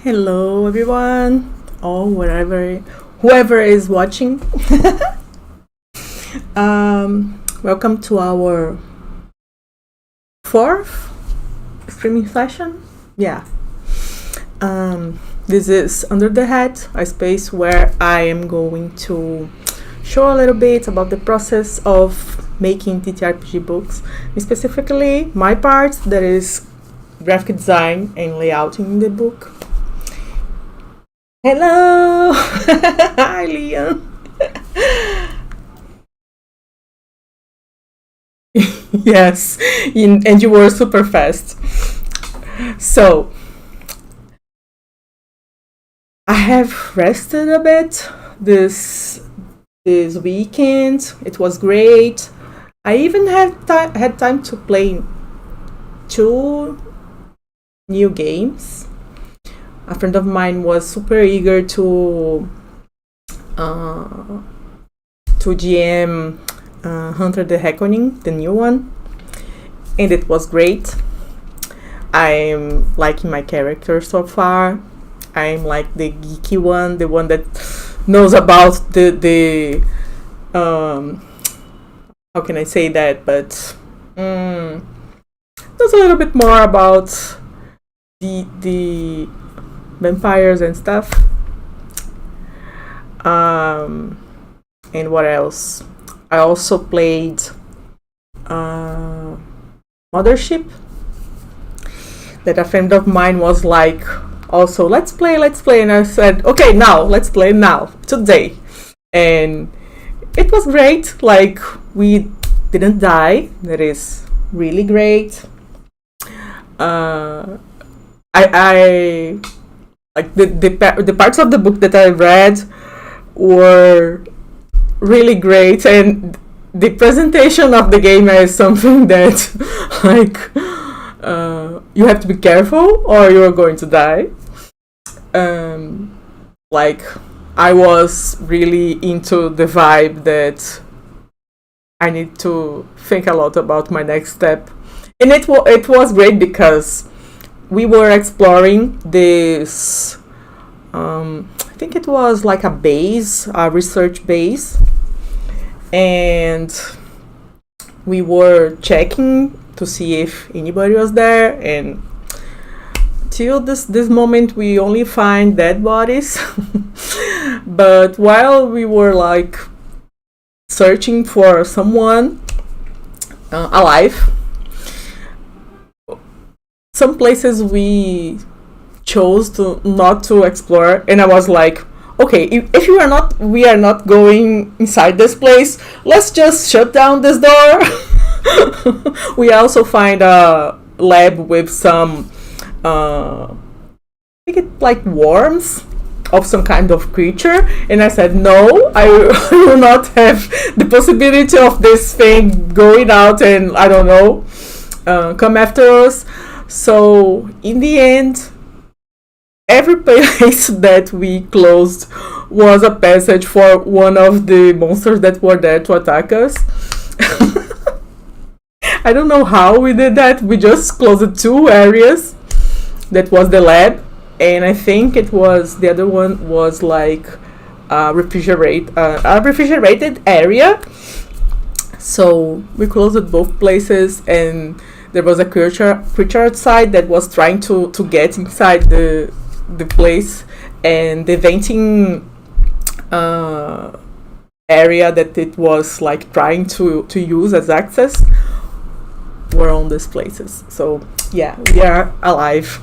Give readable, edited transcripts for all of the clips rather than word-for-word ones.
Hello, everyone, or whoever is watching. Welcome to our fourth streaming session. Yeah. This is Under the Hat, a space where I am going to show a little bit about the process of making TTRPG books, specifically my part, that is graphic design and layouting in the book. Hello! Hi, Leon! Yes, and you were super fast. So, I have rested a bit this weekend. It was great. I even had time to play 2 new games. A friend of mine was super eager to GM Hunter the Reckoning, the new one, and it was great. I'm liking my character so far. I'm like the geeky one, the one that knows about the how can I say that, but knows a little bit more about the vampires and stuff. And what else? I also played Mothership, that a friend of mine was like, also, let's play, and I said, okay, now, let's play now, today. And it was great, like, we didn't die, that is really great. I like the parts of the book that I read were really great, and the presentation of the game is something that like you have to be careful or you're going to die. Like, I was really into the vibe that I need to think a lot about my next step, and it was great because we were exploring this, I think it was like a research base, and we were checking to see if anybody was there, and till this moment we only find dead bodies. But while we were like searching for someone alive, some places we chose to not to explore, and I was like, okay, if we are not going inside this place, let's just shut down this door. We also find a lab with some I think it's like worms of some kind of creature, and I said, no, I will not have the possibility of this thing going out and, I don't know, come after us. So in the end, every place that we closed was a passage for one of the monsters that were there to attack us. I don't know how we did that. We just closed 2 areas. That was the lab, and I think it was the other one was like a refrigerated area. So we closed both places, and there was a creature outside that was trying to get inside the place, and the venting area that it was like trying to use as access were on these places. So yeah, we are alive.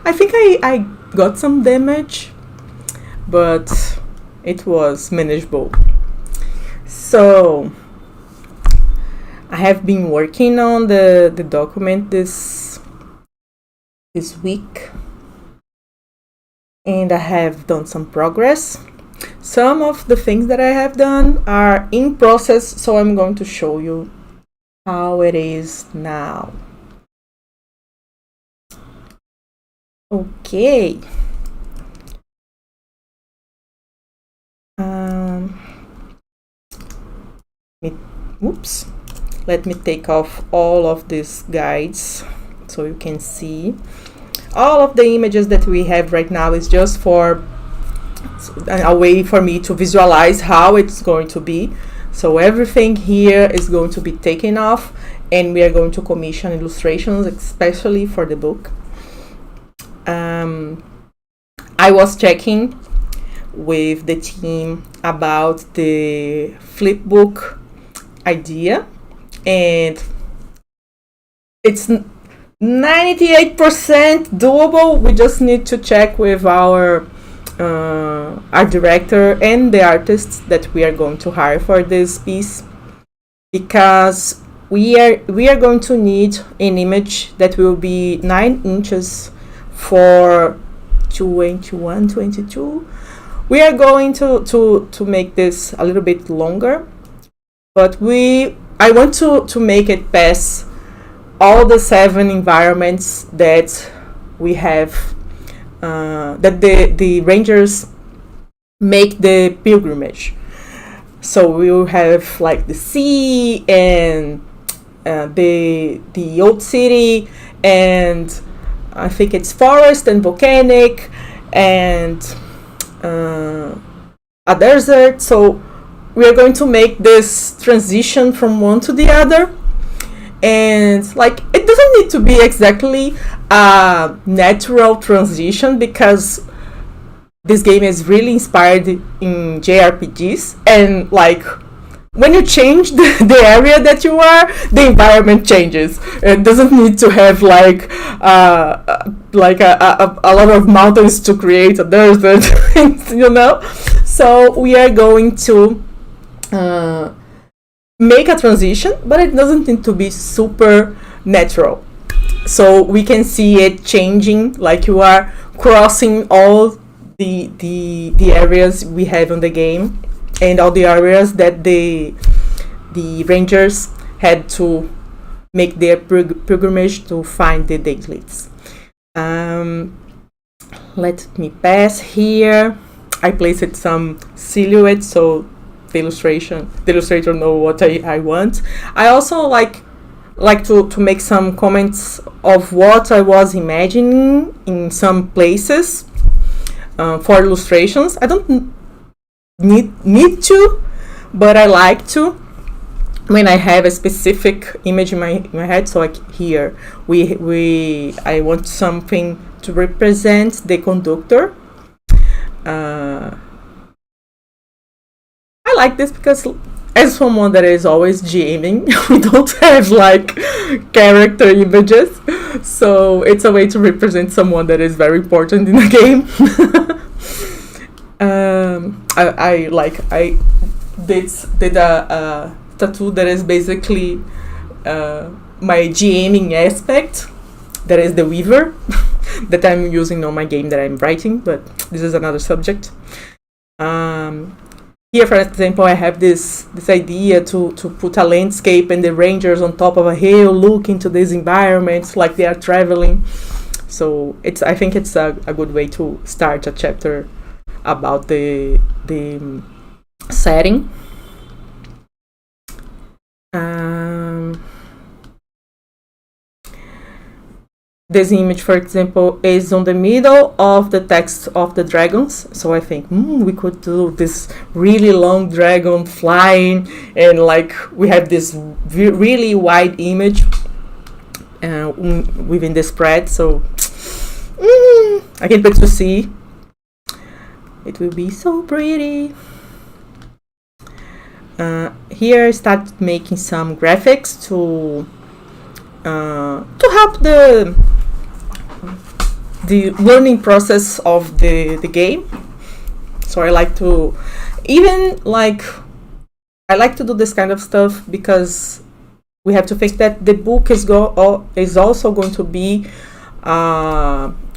I think I got some damage, but it was manageable. So I have been working on the document this week, and I have done some progress. Some of the things that I have done are in process, so I'm going to show you how it is now. Okay. Let me take off all of these guides so you can see all of the images that we have right now is just for a way for me to visualize how it's going to be. So everything here is going to be taken off, and we are going to commission illustrations especially for the book. I was checking with the team about the flipbook idea, and it's 98% doable. We just need to check with our art director and the artists that we are going to hire for this piece, because we are going to need an image that will be 9 inches for 21, 22. We are going to make this a little bit longer, but I want to make it pass all the 7 environments that we have, that the Rangers make the pilgrimage. So we will have like the sea and the old city, and I think it's forest and volcanic and a desert. So we are going to make this transition from one to the other, and like it doesn't need to be exactly a natural transition, because this game is really inspired in JRPGs, and like when you change the area that you are, the environment changes. It doesn't need to have like a lot of mountains to create a desert, you know. So we are going to make a transition, but it doesn't need to be super natural. So we can see it changing, like you are crossing all the areas we have on the game, and all the areas that the Rangers had to make their pilgrimage to find the Daedalites. Let me pass here. I placed some silhouettes so the illustrator know what I want. I also like to make some comments of what I was imagining in some places for illustrations. I don't need to, but I like to when I have a specific image in my head. So like here I want something to represent the conductor. I like this because as someone that is always GMing, we don't have like character images, so it's a way to represent someone that is very important in the game. I did a tattoo that is basically my GMing aspect, that is the weaver that I'm using on my game that I'm writing, but this is another subject. Here, for example, I have this idea to put a landscape and the Rangers on top of a hill look into these environments like they are traveling. So I think it's a good way to start a chapter about the setting. This image, for example, is on the middle of the text of the dragons. So I think we could do this really long dragon flying, and like we have this really wide image within the spread. So I can't wait to see. It will be so pretty. Here I start making some graphics to help the learning process of the game. So I like to do this kind of stuff because we have to think that the book is also going to be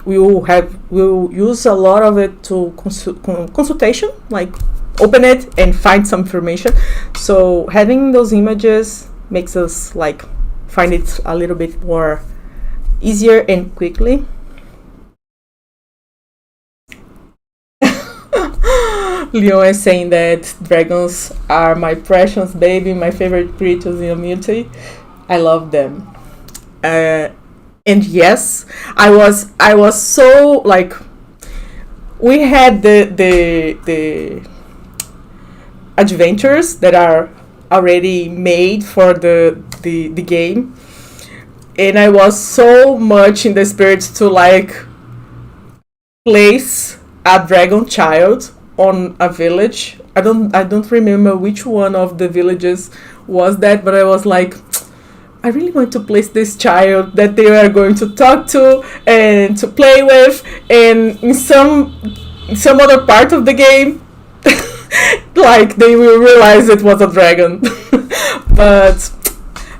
we'll use a lot of it to consultation, like open it and find some information. So having those images makes us like find it a little bit more easier and quickly. Leon is saying that dragons are my precious baby, my favorite creatures in Amity. I love them. And yes, I was so like, we had the adventures that are already made for the game, and I was so much in the spirit to like place a dragon child on a village. I don't remember which one of the villages was that, but I was like, I really want to place this child that they are going to talk to and to play with, and in some other part of the game, like they will realize it was a dragon. But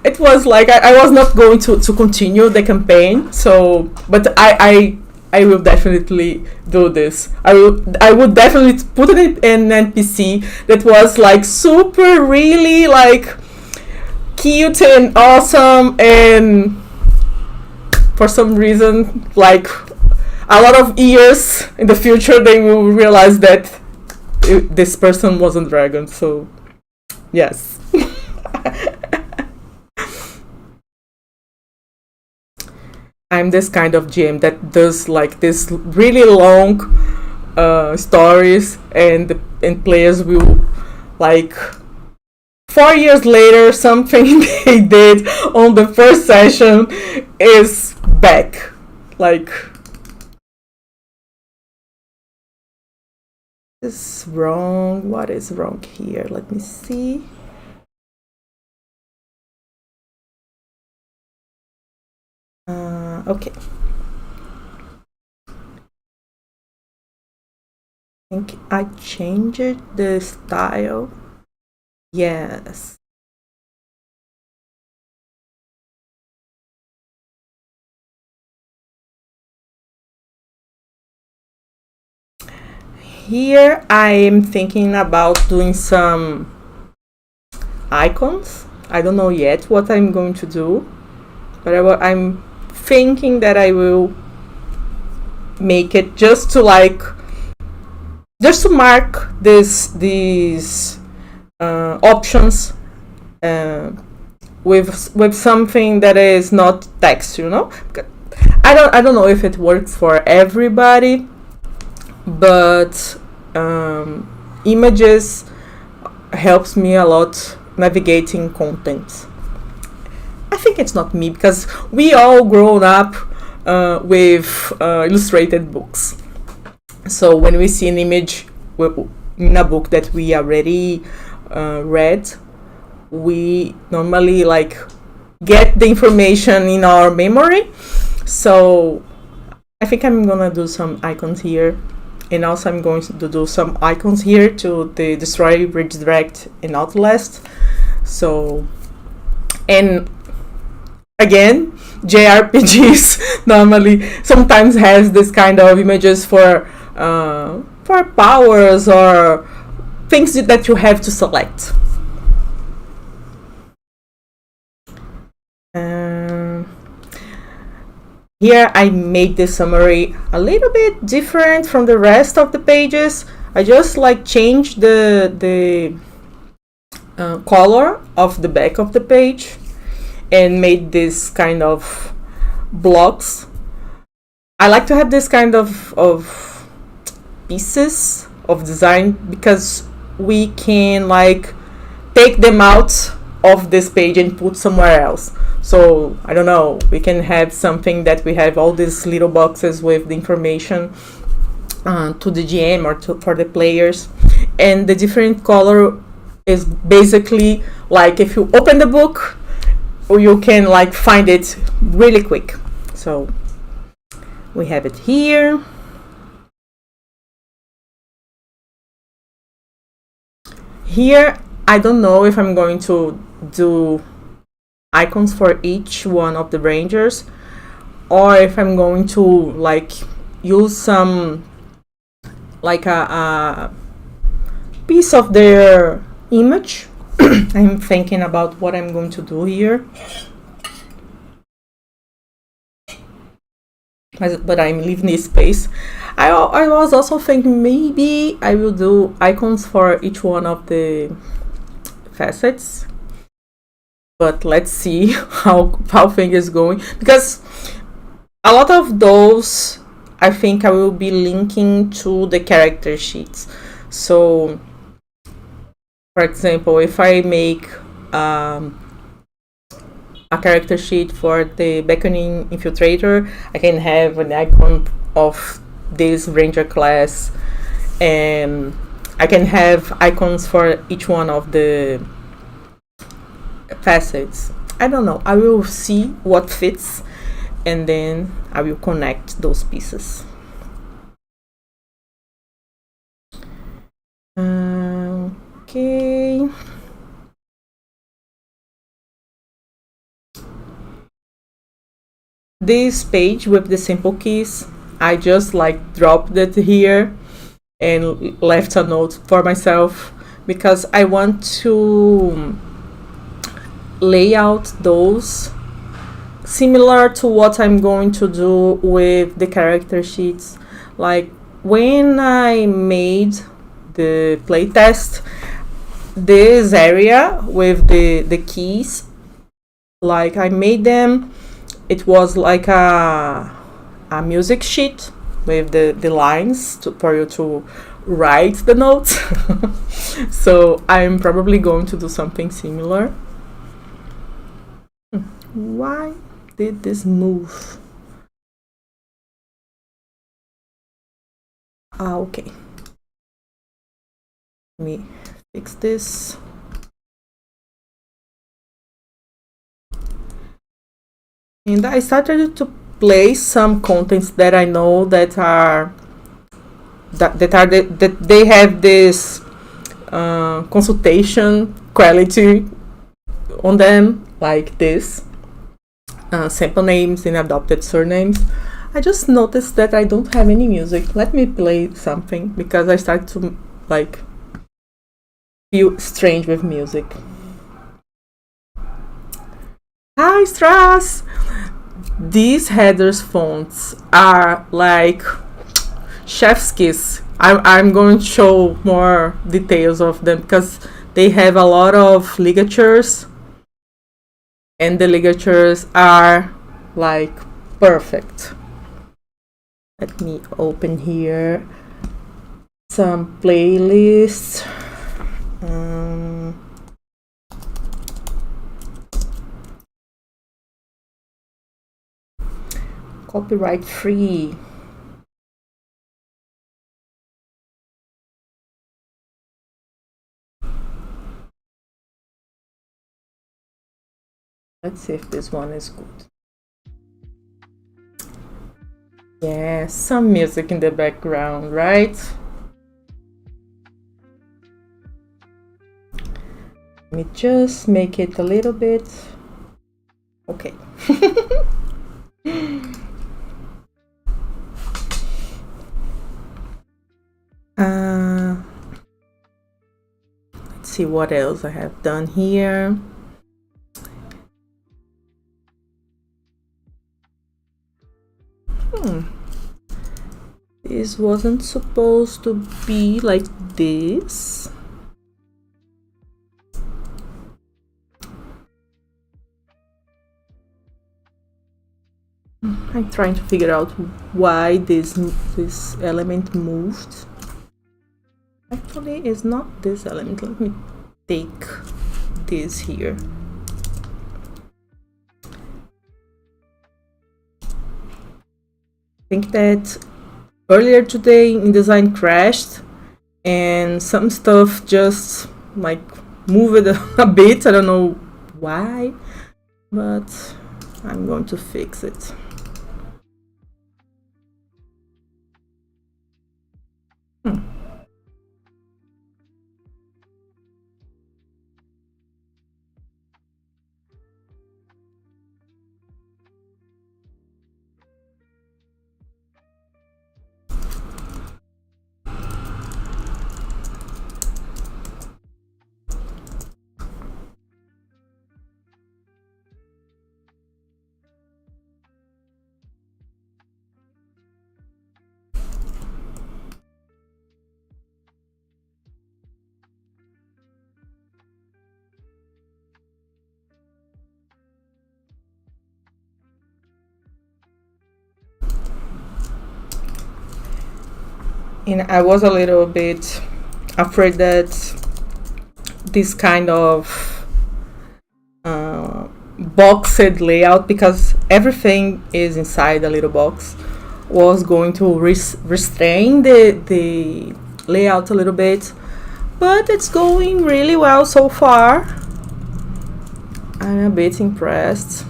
it was like I was not going to continue the campaign. So, but I will definitely do this. I would definitely put it in an NPC that was like super really like cute and awesome, and for some reason, like a lot of years in the future, they will realize that this person wasn't dragon. So yes. I'm this kind of GM that does like this really long stories, and players will like 4 years later, something they did on the first session is back. Like, this is wrong. What is wrong here? Let me see. Okay. I think I changed the style. Yes. Here I am thinking about doing some icons. I don't know yet what I'm going to do, but I'm thinking that I will make it just to mark these options with something that is not text, you know. I don't know if it works for everybody, but images helps me a lot navigating content. I think it's not me, because we all grown up with illustrated books. So when we see an image in a book that we already read, we normally like get the information in our memory. So I think I'm gonna do some icons here, and also I'm going to do some icons here to the Destroy, Redirect, and Outlast. So, and again, JRPGs normally sometimes has this kind of images for powers or things that you have to select. Here I made the summary a little bit different from the rest of the pages. I just like changed the color of the back of the page and made this kind of blocks. I like to have this kind of pieces of design, because we can like take them out of this page and put somewhere else. So I don't know, we can have something that we have all these little boxes with the information to the GM or for the players, and the different color is basically like if you open the book, you can like find it really quick. So we have it here. Here I don't know if I'm going to do icons for each one of the rangers, or if I'm going to like use some like a piece of their image. I'm thinking about what I'm going to do here, but I'm leaving this space. I was also thinking maybe I will do icons for each one of the facets, but let's see how things is going, because a lot of those I think I will be linking to the character sheets. So, for example, if I make a character sheet for the beckoning infiltrator, I can have an icon of this ranger class, and I can have icons for each one of the facets. I don't know, I will see what fits, and then I will connect those pieces. Okay. This page with the simple keys, I just like dropped it here and left a note for myself because I want to lay out those similar to what I'm going to do with the character sheets. Like when I made the playtest, this area with the keys, like I made them, it was like a music sheet with the lines for you to write the notes. So I'm probably going to do something similar. Why did this move? Okay. Let me fix this. And I started to place some contents that I know that they have this consultation quality on them, like this sample names and adopted surnames. I just noticed that I don't have any music. Let me play something because I start to like feel strange with music. Hi, Strass! These headers fonts are like chef's kiss. I'm going to show more details of them because they have a lot of ligatures, and the ligatures are like perfect. Let me open here some playlists. Copyright free. Let's see if this one is good. Yeah, some music in the background, right? Let me just make it a little bit. Okay. Let's see what else I have done here. This wasn't supposed to be like this. I'm trying to figure out why this element moved. Actually, it's not this element. Let me take this here. I think that earlier today InDesign crashed and some stuff just like moved a bit. I don't know why, but I'm going to fix it. And I was a little bit afraid that this kind of boxed layout, because everything is inside a little box, was going to restrain the layout a little bit, but it's going really well so far. I'm a bit impressed.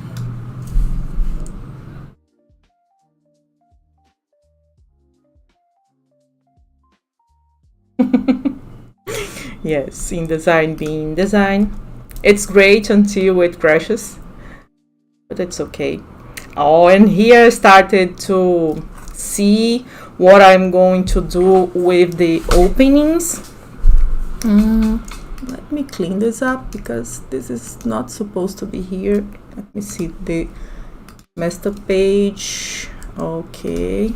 Yes, InDesign being InDesign. It's great until it crashes, but it's okay. Oh, and here I started to see what I'm going to do with the openings. Let me clean this up because this is not supposed to be here. Let me see the master page. Okay.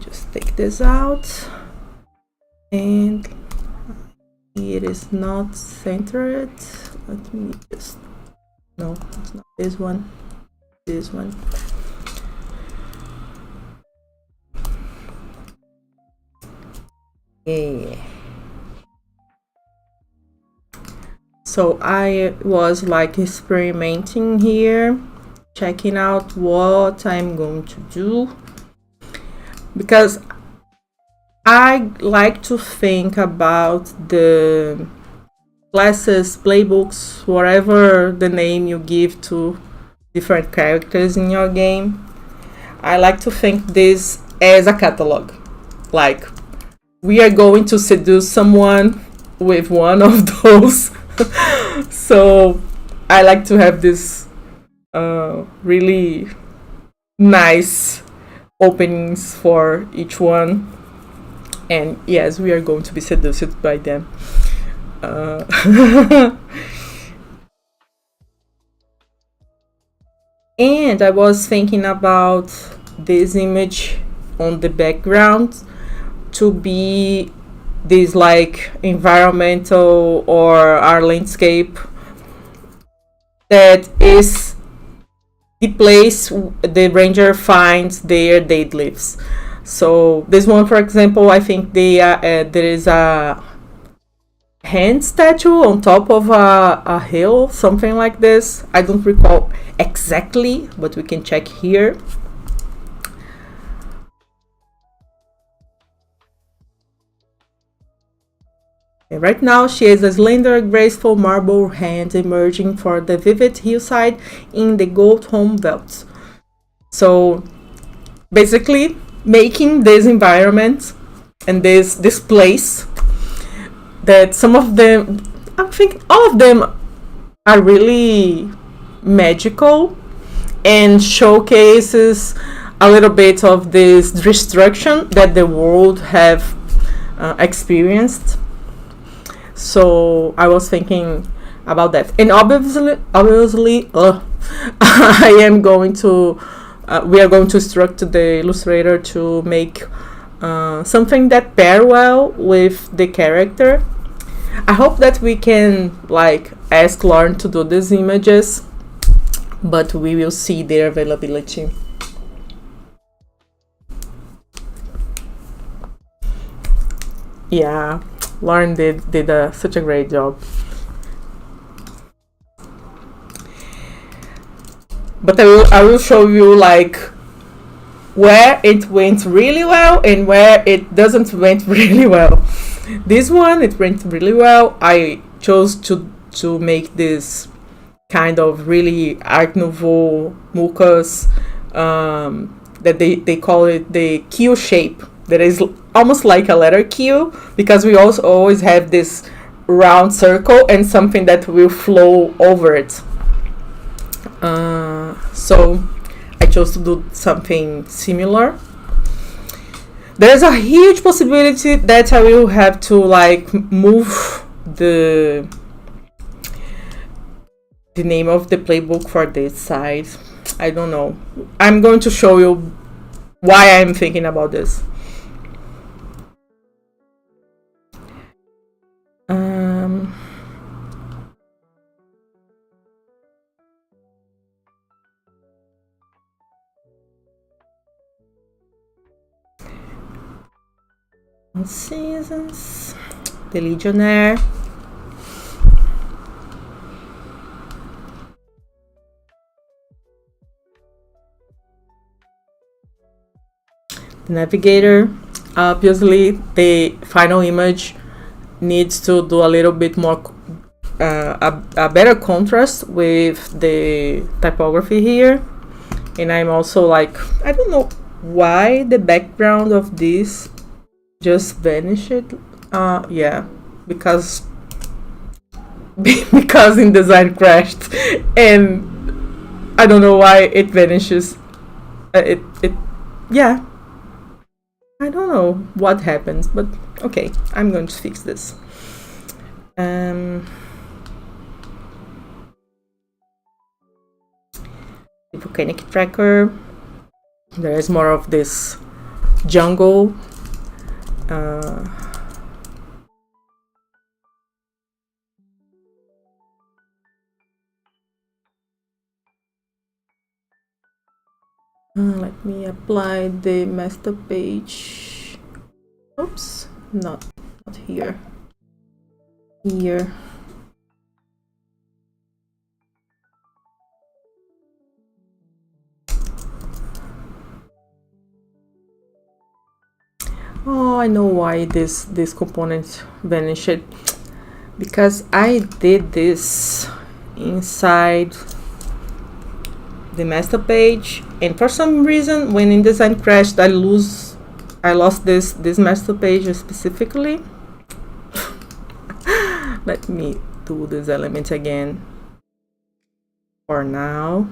Just take this out. And it is not centered. Let me just, no, it's not this one. This one. Yeah. So I was like experimenting here, checking out what I'm going to do, because I like to think about the classes, playbooks, whatever the name you give to different characters in your game. I like to think this as a catalog. Like, we are going to seduce someone with one of those. So I like to have this really nice openings for each one. And yes, we are going to be seduced by them. And I was thinking about this image on the background to be this like environmental or our landscape that is the place the ranger finds their deadlifts. So this one, for example, I think there is a hand statue on top of a hill, something like this. I don't recall exactly, but we can check here. And right now, she is a slender, graceful marble hand emerging from the vivid hillside in the gold home belt. So basically, making this environment and this place that some of them, I think all of them are really magical and showcases a little bit of this destruction that the world have experienced. So I was thinking about that, and obviously I am going to we are going to instruct the illustrator to make something that pair well with the character. I hope that we can like ask Lauren to do these images, but we will see their availability. Yeah, Lauren did such a great job. But I will show you like where it went really well and where it doesn't went really well. This one, it went really well. I chose to make this kind of really Art Nouveau mucus that they call it the Q shape, that is almost like a letter Q, because we also always have this round circle and something that will flow over it. So I chose to do something similar. There's a huge possibility that I will have to like move the name of the playbook for this side. I don't know. I'm going to show you why I'm thinking about this. Seasons, the Legionnaire. The Navigator. Obviously, the final image needs to do a little bit more, a better contrast with the typography here. And I'm also like, I don't know why the background of this just vanished. Yeah, because InDesign crashed, and I don't know why it vanishes. Yeah, I don't know what happens, but okay, I'm going to fix this. The volcanic tracker. There is more of this jungle. Let me apply the master page. Oops, not here. Here. Oh, I know why this component vanished, because I did this inside the master page, and for some reason when InDesign crashed, I lost this master page specifically. Let me do this element again for now.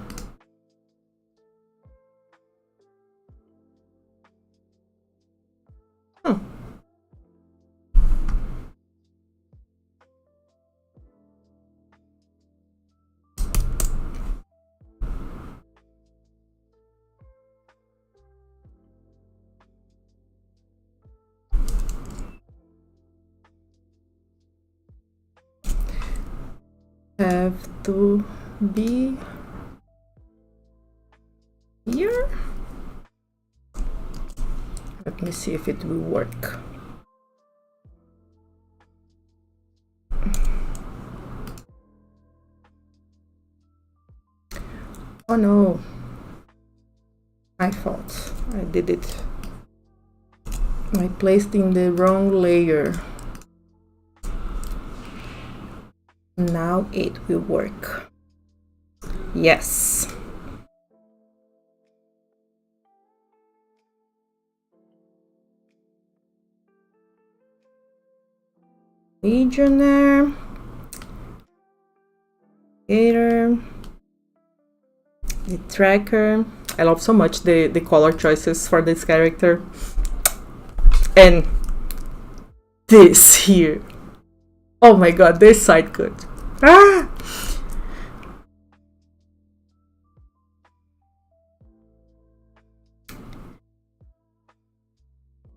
Have to be here. Let me see if it will work. Oh no, my fault. I did it. I placed in the wrong layer. Now it will work. Yes. Legionnaire. Gator. The tracker. I love so much the color choices for this character. And this here. Oh my god, this side cut. Ah!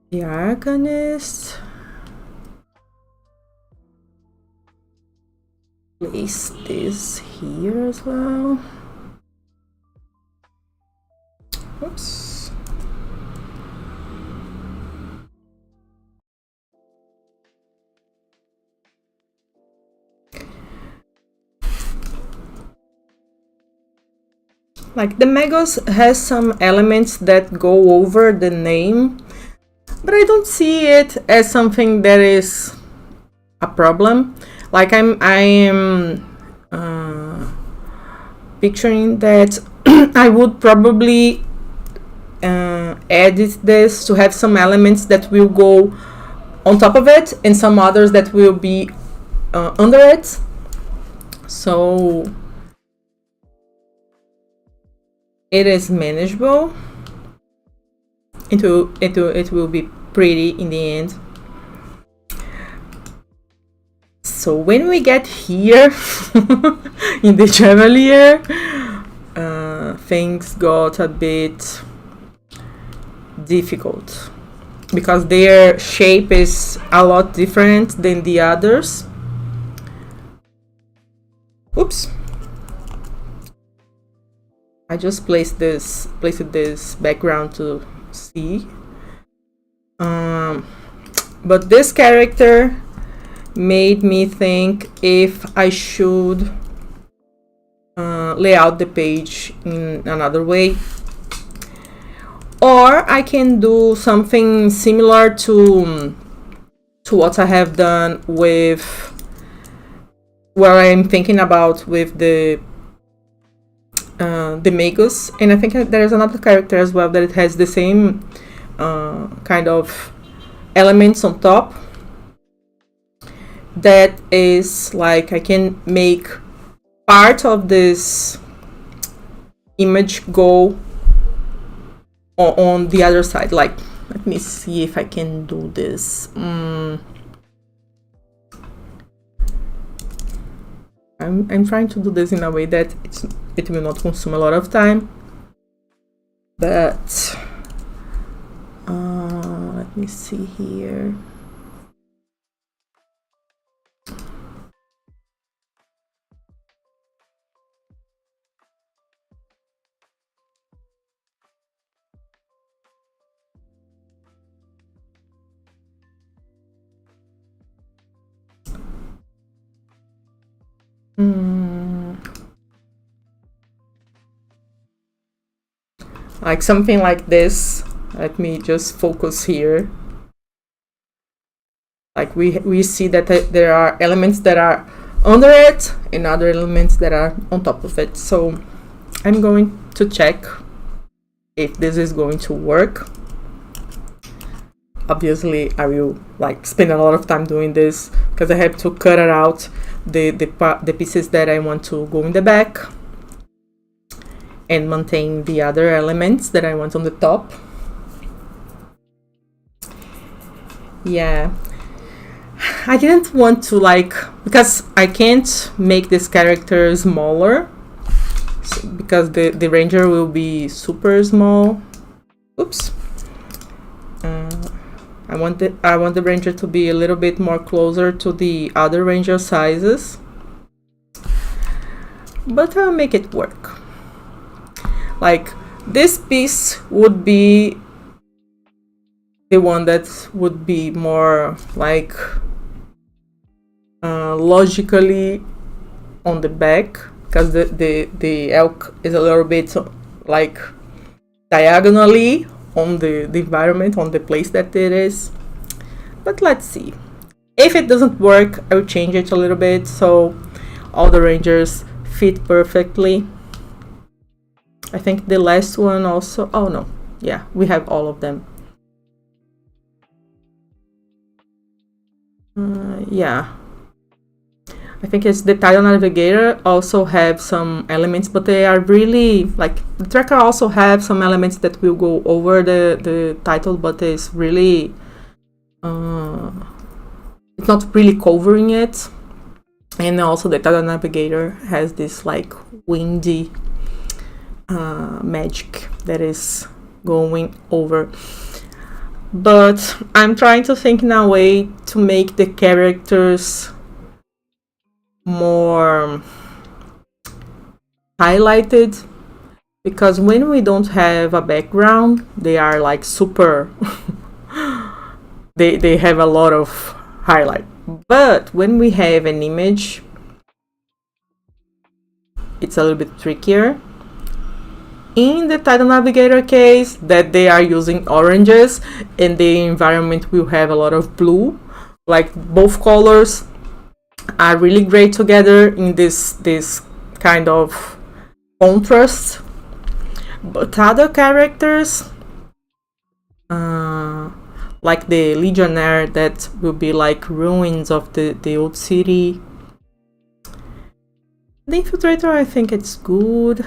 The Arcanist. Place this here as well. Oops. Like the Megos has some elements that go over the name, but I don't see it as something that is a problem. Like I am picturing that I would probably edit this to have some elements that will go on top of it and some others that will be under it. So it is manageable. It will be pretty in the end. So when we get here in the Chevalier, things got a bit difficult because their shape is a lot different than the others. Oops. I just placed this background to see. But this character made me think if I should lay out the page in another way, or I can do something similar to what I have done with where I'm thinking about with the Magus, and I think there's another character as well that it has the same kind of elements on top. That is like I can make part of this image go on the other side. Like, let me see if I can do this. I'm trying to do this in a way that it will not consume a lot of time, but let me see here. Like something like this. Let me just focus here. Like we see that there are elements that are under it and other elements that are on top of it. So I'm going to check if this is going to work. Obviously I will like spend a lot of time doing this because I have to cut it out the pieces that I want to go in the back and maintain the other elements that I want on the top. Yeah, I didn't want to like, because I can't make this character smaller, because the ranger will be super small. Oops. I want the ranger to be a little bit more closer to the other ranger sizes, but I'll make it work. Like this piece would be the one that would be more like logically on the back, because the elk is a little bit like diagonally on the environment, on the place that it is. But let's see. If it doesn't work, I'll change it a little bit so all the rangers fit perfectly. I think the last one also, oh no, yeah, we have all of them. Yeah, I think it's the title navigator also have some elements, but they are really like the tracker also have some elements that will go over the title, but it's really it's not really covering it. And also the title navigator has this like windy magic that is going over. But I'm trying to think in a way to make the characters more highlighted, because when we don't have a background, they are like super they have a lot of highlight. But when we have an image, it's a little bit trickier. In the title navigator case, that they are using oranges and the environment will have a lot of blue, like both colors are really great together in this kind of contrast. But other characters, like the legionnaire, that will be like ruins of the old city. The infiltrator, I think it's good.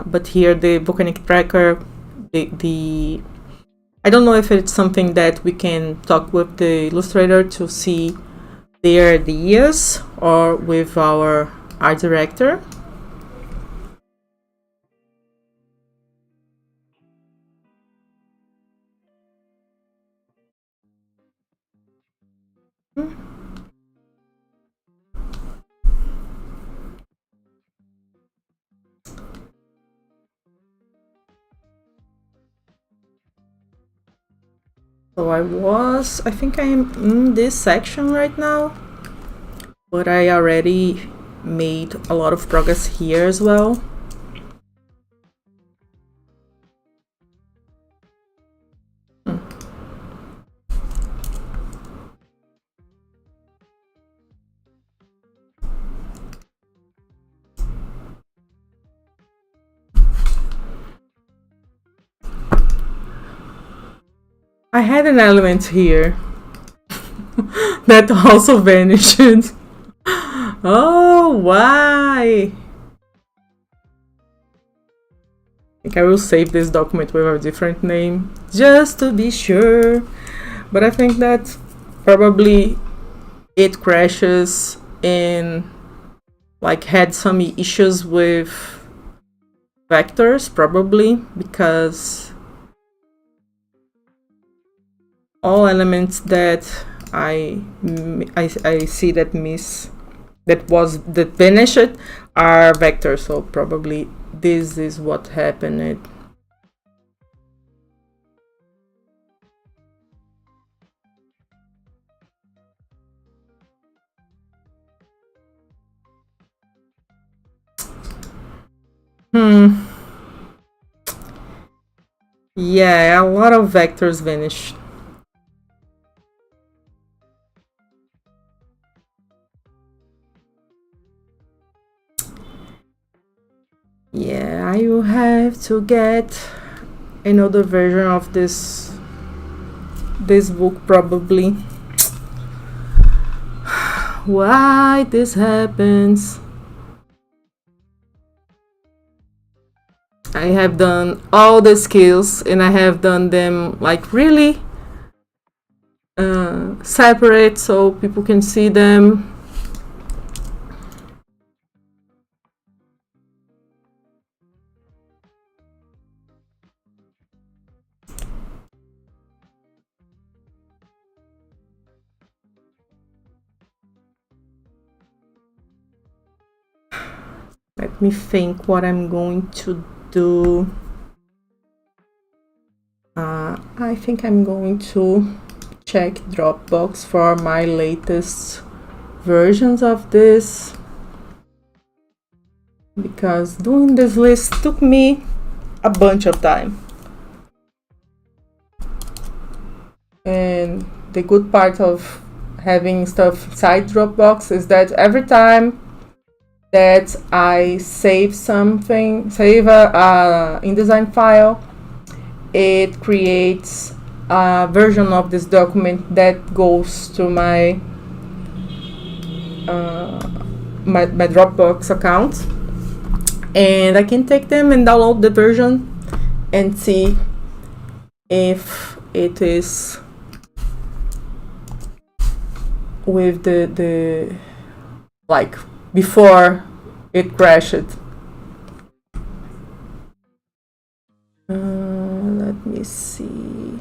But here the volcanic tracker, I don't know if it's something that we can talk with the illustrator to see their ideas, or with our art director. So I think I'm in this section right now, but I already made a lot of progress here as well. I had an element here that also vanished. Oh, why? I think I will save this document with a different name just to be sure. But I think that probably it crashes and like had some issues with vectors, probably because all elements that I see that vanished are vectors, so probably this is what happened. Yeah, a lot of vectors vanished. Yeah, I will have to get another version of this book probably. Why this happens? I have done all the skills and I have done them like really separate so people can see them. Let me think what I'm going to do. I think I'm going to check Dropbox for my latest versions of this, because doing this list took me a bunch of time. And the good part of having stuff inside Dropbox is that every time that I save a InDesign file, it creates a version of this document that goes to my my Dropbox account, and I can take them and download the version and see if it is with the like before it crashed. Let me see.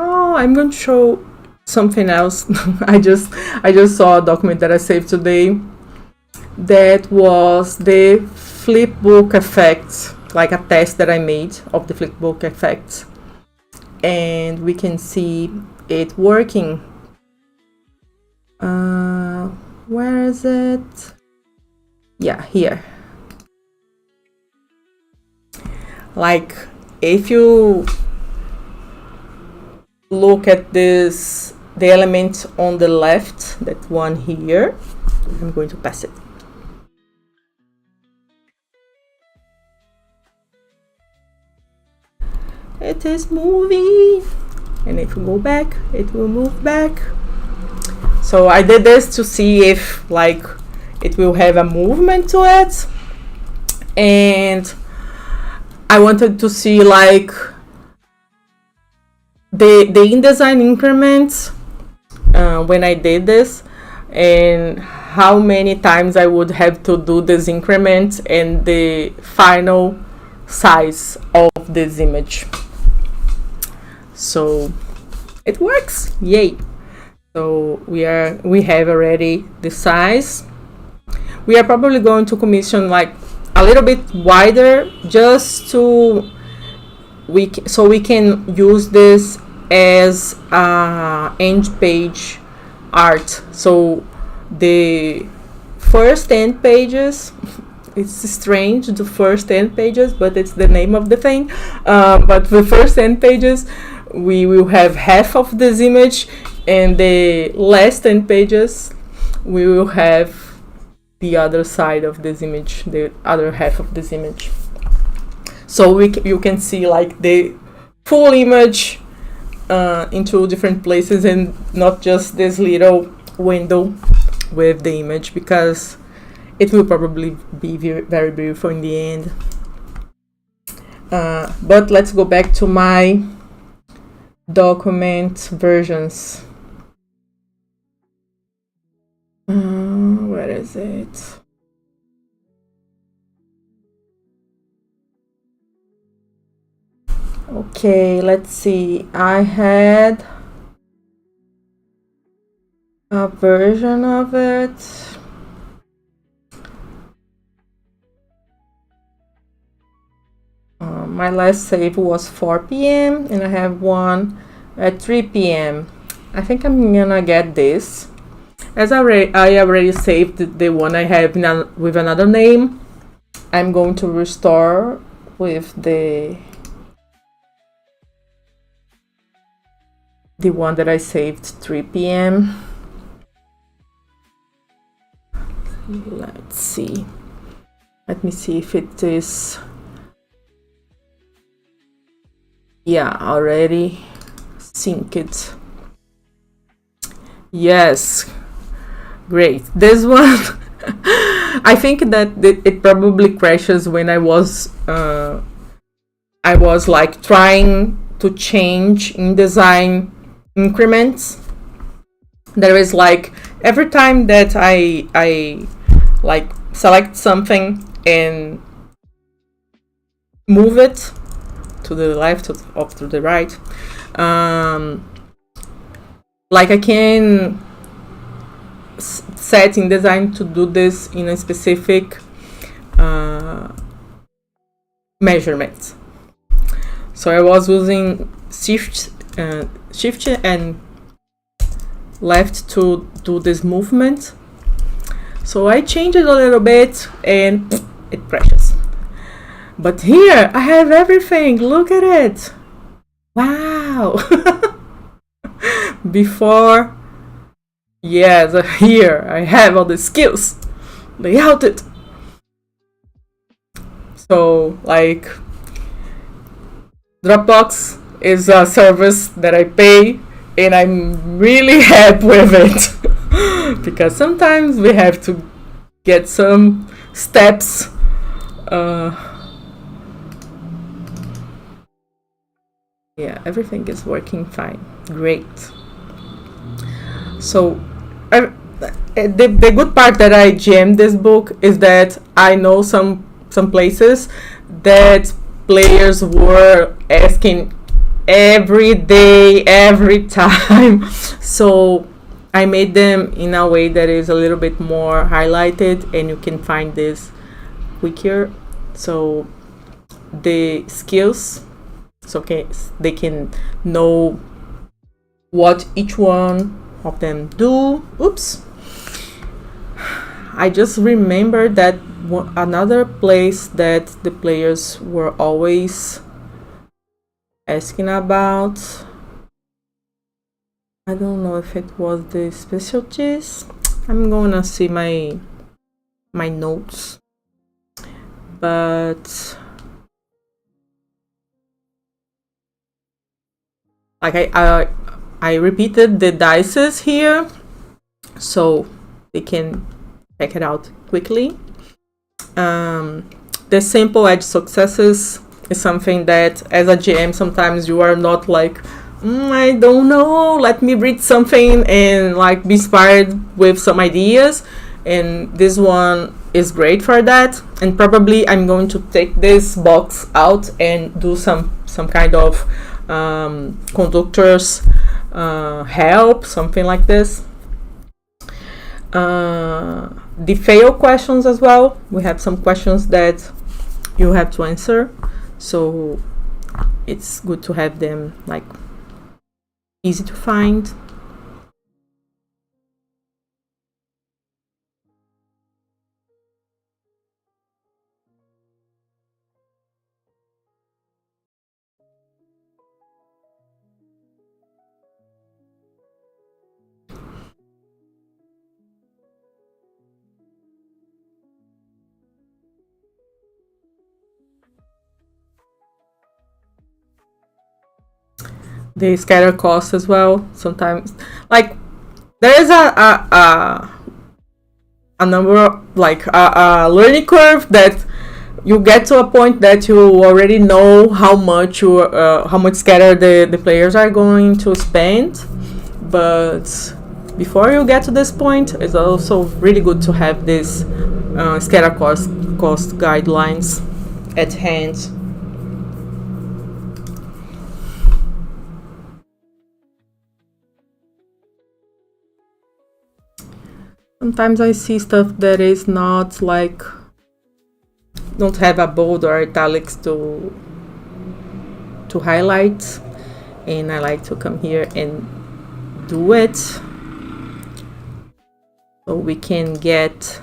Oh, I'm going to show something else. I just saw a document that I saved today that was the flipbook effect, like a test that I made of the flipbook effect, and we can see it working. Where is it? Yeah, here. Like if you look at this, the element on the left, that one here, I'm going to pass it. It is moving, and if we go back, it will move back. So I did this to see if like it will have a movement to it, and I wanted to see like the InDesign increments when I did this, and how many times I would have to do this increment and the final size of this image. So it works, yay. So we have already the size. We are probably going to commission like a little bit wider, just to so we can use this as end page art. So the first 10 pages, it's strange, the first 10 pages, but it's the name of the thing. But the first 10 pages, we will have half of this image, and the last 10 pages, we will have the other side of this image, the other half of this image. So you can see like the full image in two different places, and not just this little window with the image, because it will probably be very beautiful in the end. But let's go back to my document versions. Where is it? Okay, let's see. I had a version of it. My last save was 4 p.m. and I have one at 3 p.m. I think I'm gonna get this. As I already saved the one I have with another name. I'm going to restore with the one that I saved 3 p.m. Let's see. Let me see if it is. Yeah, already synced. Yes, great. This one, I think that it probably crashes when I was like trying to change InDesign increments. There is like every time that I like select something and move it to the left or to the right, like I can set InDesign to do this in a specific measurement. So I was using shift and left to do this movement. So I changed it a little bit and it crashes. But here I have everything. Look at it. Wow. Before, yes, here I have all the skills layouted. So like Dropbox is a service that I pay, and I'm really happy with it because sometimes we have to get some steps yeah, everything is working fine. Great. So the good part that I jammed this book is that I know some places that players were asking every day, every time. So I made them in a way that is a little bit more highlighted, and you can find this quicker. So the skills, so they can know what each one of them do. Oops. I just remembered that another place that the players were always asking about, I don't know if it was the specialties. I'm gonna see my notes, but like I repeated the dices here so they can check it out quickly. The sample edge successes is something that as a GM sometimes you are not like, I don't know, let me read something and like be inspired with some ideas. And this one is great for that. And probably I'm going to take this box out and do some kind of conductors help, something like this. The fail questions as well. We have some questions that you have to answer, so it's good to have them like easy to find. The scatter cost as well. Sometimes, like, there is a number, like a learning curve that you get to a point that you already know how much scatter the players are going to spend. But before you get to this point, it's also really good to have this scatter cost guidelines at hand. Sometimes I see stuff that is not like, don't have a bold or italics to highlight, and I like to come here and do it so we can get,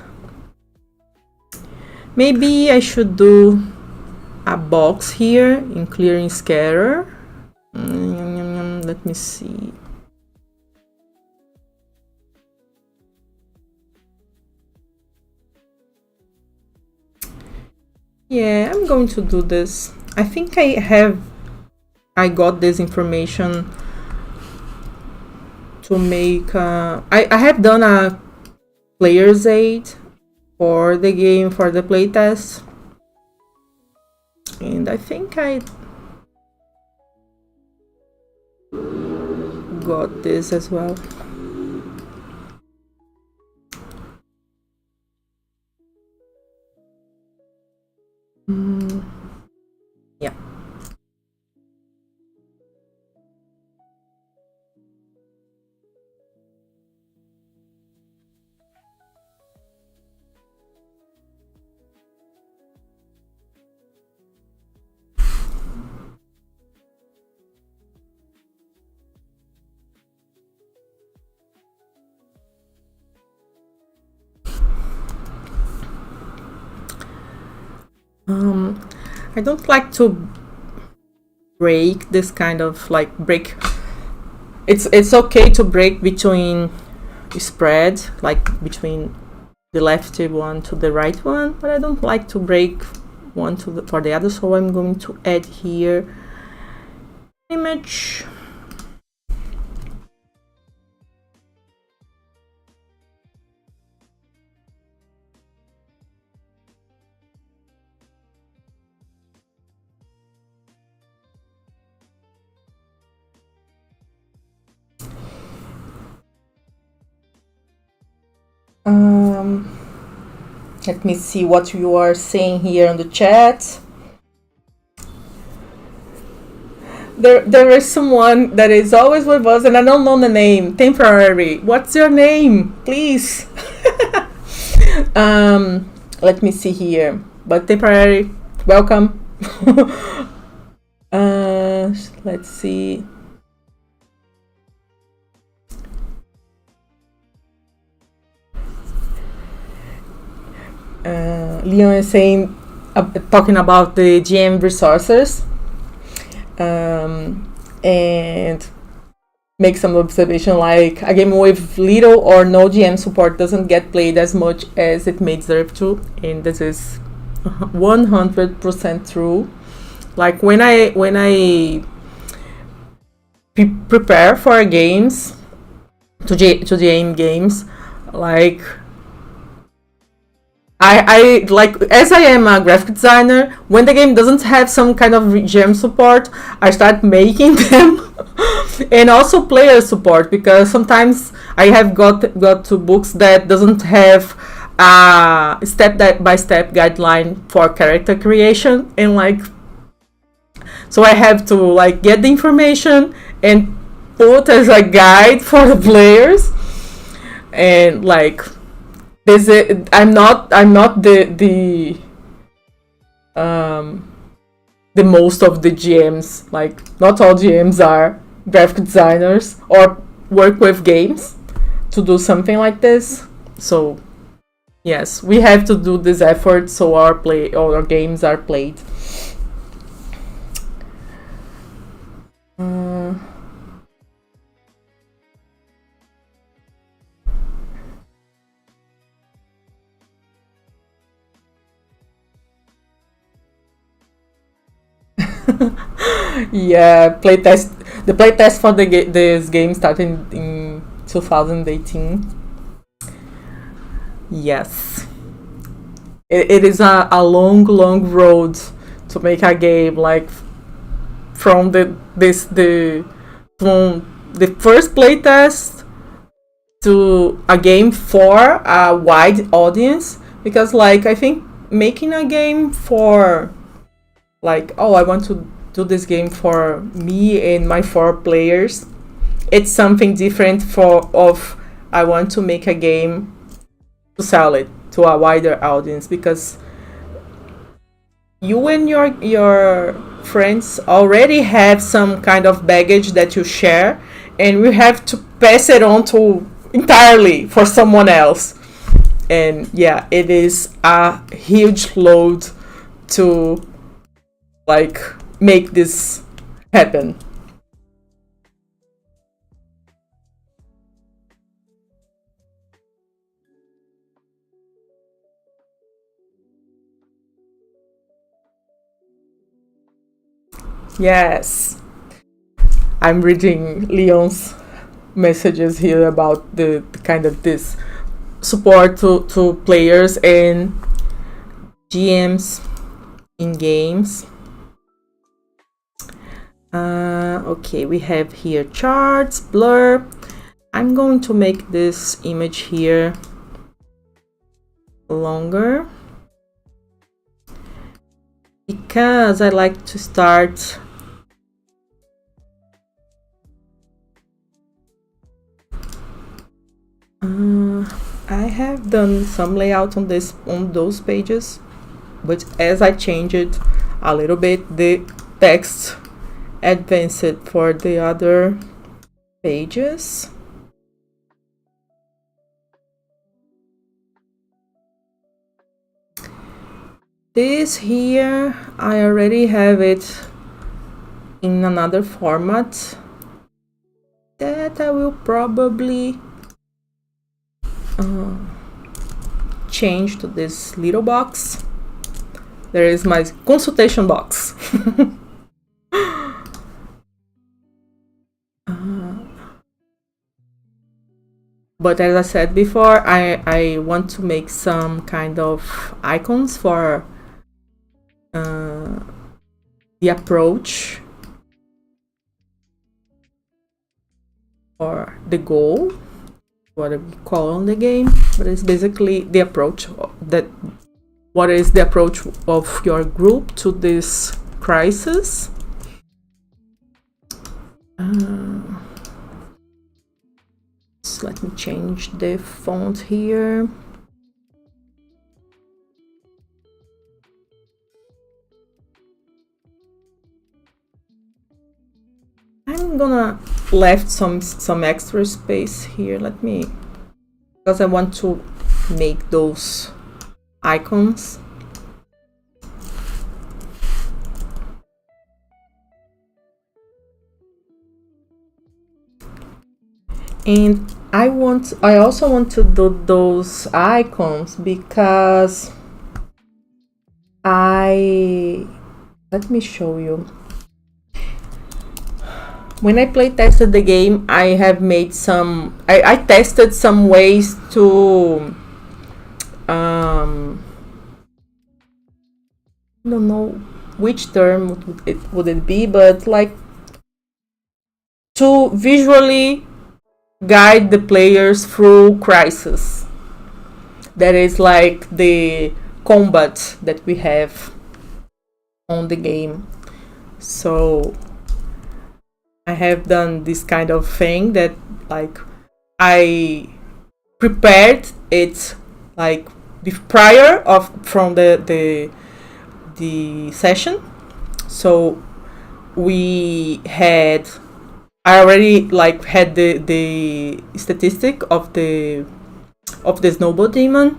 maybe I should do a box here in clearing scatter. Let me see. Yeah, I'm going to do this. I think I got this information to make I have done a player's aid for the game, for the playtest, and I think I got this as well. Yeah. I don't like to break this kind of like break. It's okay to break between spread, like between the left one to the right one, but I don't like to break one for the other. So I'm going to add here image. Let me see what you are saying here on the chat. There is someone that is always with us and I don't know the name. Temporary. What's your name? Please. Let me see here. But temporary, welcome. Let's see. Leon is saying, talking about the GM resources, and make some observation like a game with little or no GM support doesn't get played as much as it may deserve to, and this is 100% true. Like when I prepare for games, to GM games, like I like, as I am a graphic designer, when the game doesn't have some kind of gem support, I start making them. And also player support, because sometimes I have got to books that doesn't have a step by step guideline for character creation, and like, so I have to like get the information and put as a guide for the players. And like, this is, I'm not the most of the GMs. Like, not all GMs are graphic designers or work with games to do something like this. So yes, we have to do this effort so our games are played. Yeah, playtest. The playtest for this game started in 2018. Yes, it is a long road to make a game, like from from the first playtest to a game for a wide audience. Because like, I think making a game for like, oh, I want to do this game for me and my 4 players, it's something different of I want to make a game to sell it to a wider audience, because you and your friends already have some kind of baggage that you share, and we have to pass it on to entirely for someone else. And yeah, it is a huge load to like make this happen. Yes, I'm reading Leon's messages here about the kind of this support to players and GMs in games. Okay, we have here charts, blur. I'm going to make this image here longer, because I like to start I have done some layout on those pages, but as I change it a little bit, the text advanced for the other pages. This here, I already have it in another format that I will probably change to this little box. There is my consultation box. But as I said before, I want to make some kind of icons for the approach or the goal, whatever we call on the game, but it's basically the approach that what is the approach of your group to this crisis. So let me change the font here. I'm gonna left some extra space here. Let me, because I want to make those icons. And I also want to do those icons because let me show you. When I play tested the game, I have made some, I tested some ways to don't know which term would it be, but like to visually guide the players through crisis. That is like the combat that we have on the game. So I have done this kind of thing that like I prepared it like prior of from the session. So I already like had the statistic of the snowball demon,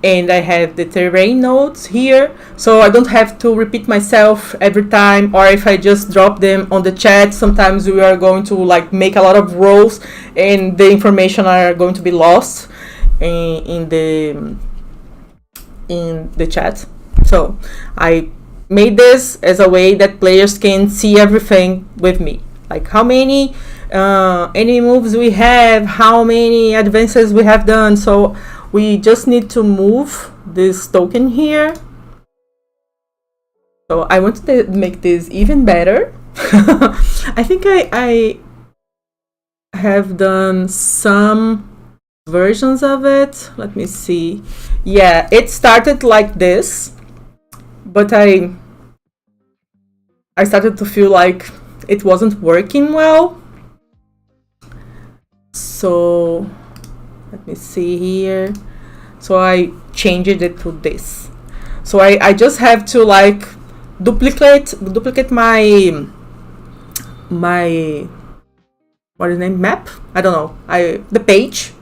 and I have the terrain nodes here, so I don't have to repeat myself every time, or if I just drop them on the chat, sometimes we are going to like make a lot of rows and the information are going to be lost in the chat. So I made this as a way that players can see everything with me, like how many enemy moves we have, how many advances we have done. So we just need to move this token here. So I want to make this even better. I think I have done some versions of it. Let me see. Yeah, it started like this, but I started to feel like it wasn't working well. So let me see here. So I changed it to this. So I just have to like duplicate my what is the name, map? I don't know. The page,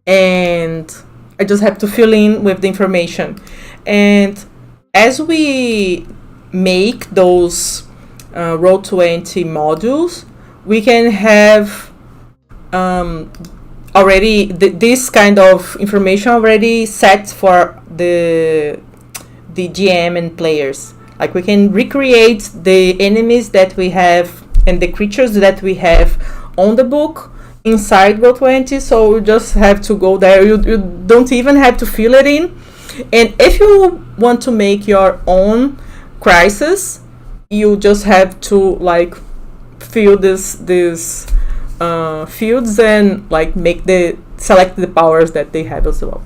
and I just have to fill in with the information. And as we make those Roll20 modules, we can have already this kind of information already set for the GM and players. Like we can recreate the enemies that we have and the creatures that we have on the book inside Roll20. So you just have to go there. You don't even have to fill it in. And if you want to make your own crisis, you just have to like fill these fields and like select the powers that they have as well.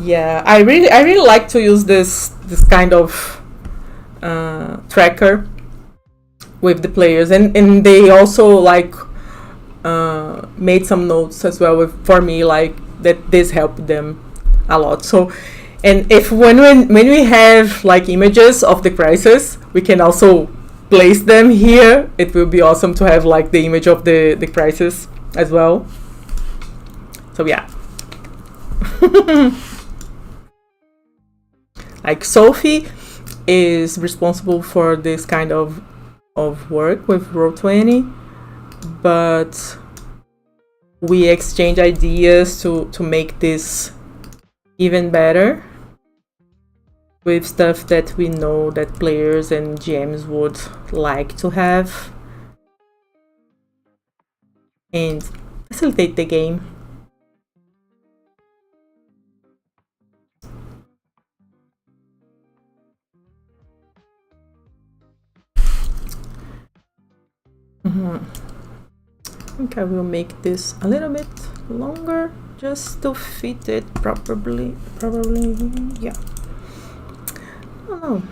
Yeah, I really like to use this kind of tracker with the players, and they also like made some notes as well for me, like that this helped them a lot. So, and if when we have like images of the crisis, we can also place them here. It will be awesome to have like the image of the crisis as well. So yeah. Like Sophie is responsible for this kind of work with Roll20, but we exchange ideas to make this even better with stuff that we know that players and GMs would like to have and facilitate the game. I think I will make this a little bit longer just to fit it properly. Probably, yeah. I don't know.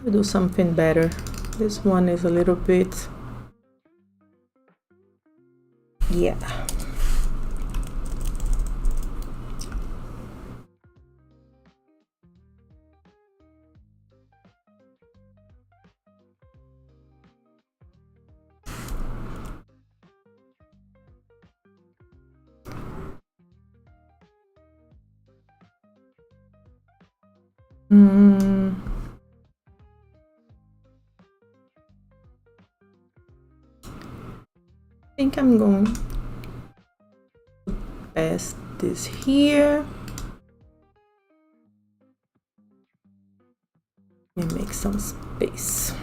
I'll do something better. This one is a little bit, yeah. I think I'm going to paste this here and make some space.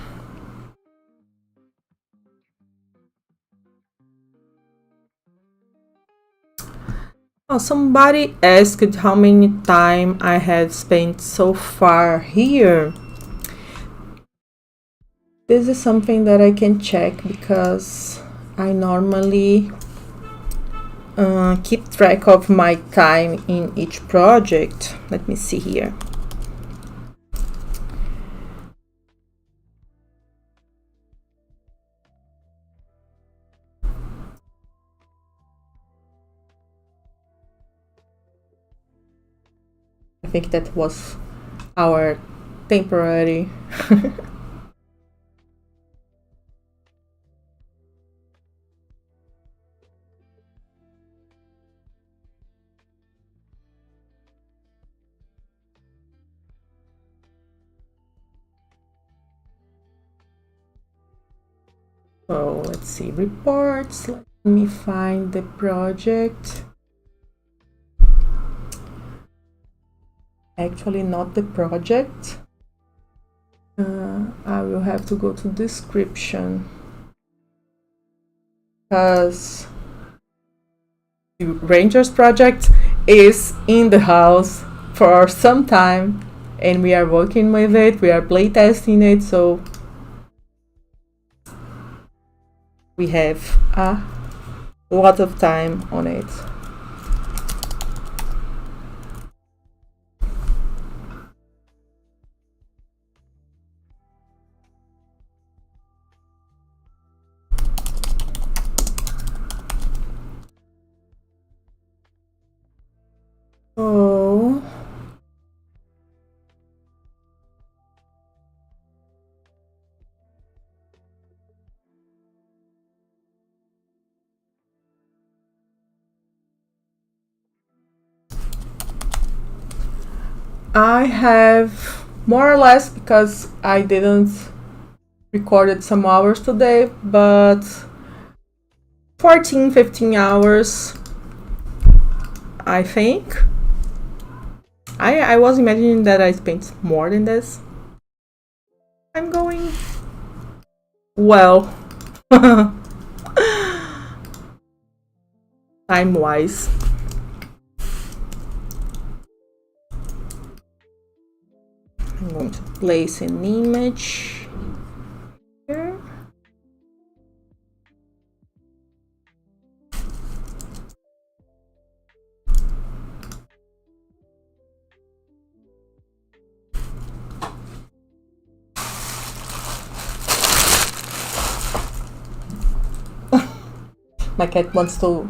Oh, somebody asked how many time I had spent so far here. This is something that I can check because I normally keep track of my time in each project. Let me see here. I think that was our temporary So let's see, reports. Let me find the project. Actually, not the project. I will have to go to description because the Rangers project is in the house for some time and we are working with it, we are playtesting it, so we have a lot of time on it. Oh, I have more or less, because I didn't recorded some hours today, but 14-15 hours, I think. I was imagining that I spent more than this. I'm going well. Time-wise. I'm going to place an image here. My cat wants to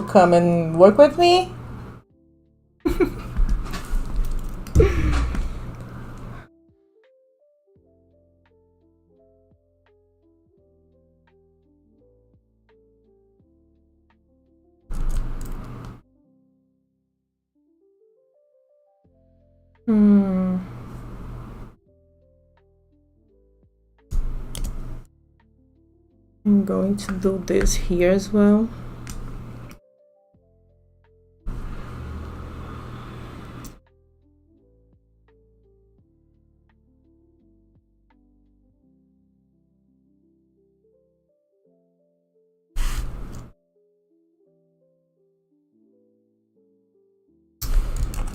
come and work with me. I'm going to do this here as well.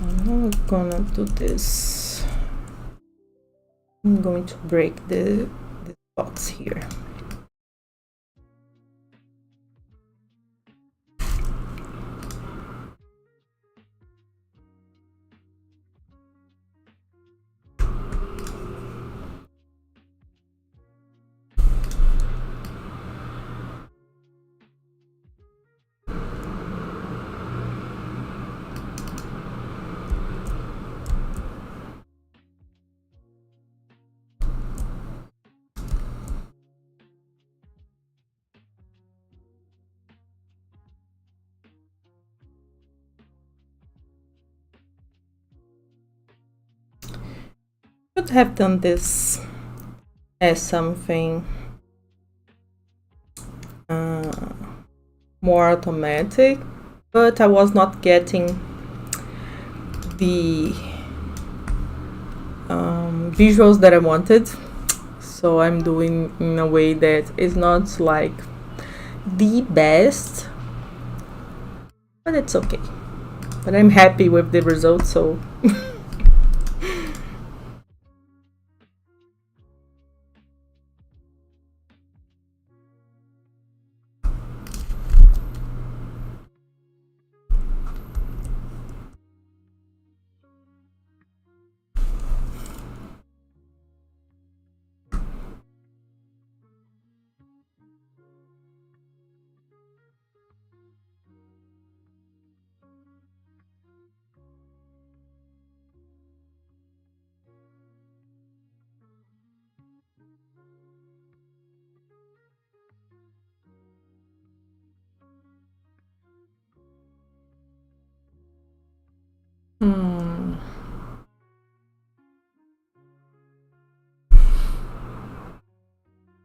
I'm not gonna do this. I'm going to break this box here. Should have done this as something more automatic, but I was not getting the visuals that I wanted, so I'm doing in a way that is not like the best, but it's okay. But I'm happy with the result, so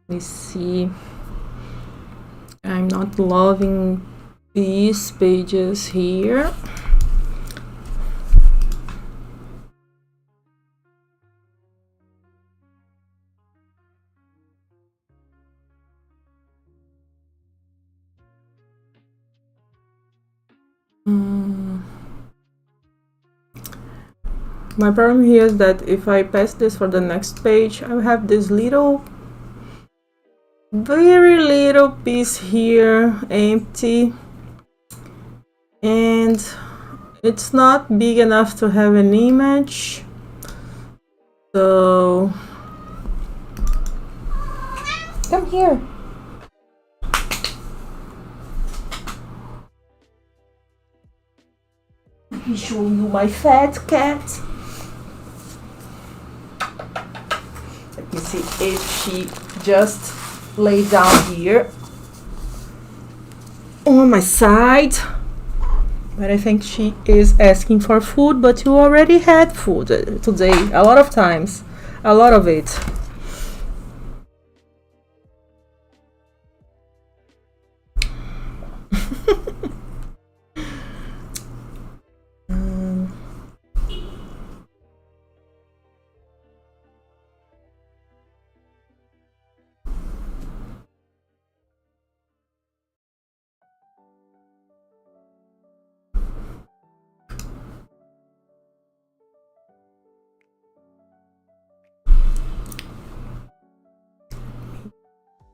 let's see. I'm not loving these pages here. My problem here is that if I pass this for the next page, I have this little, very little piece here empty, and it's not big enough to have an image. So come here. Let me show you my fat cat. Let me see if she just laid down here on my side. But I think she is asking for food, but you already had food today, a lot of times, a lot of it.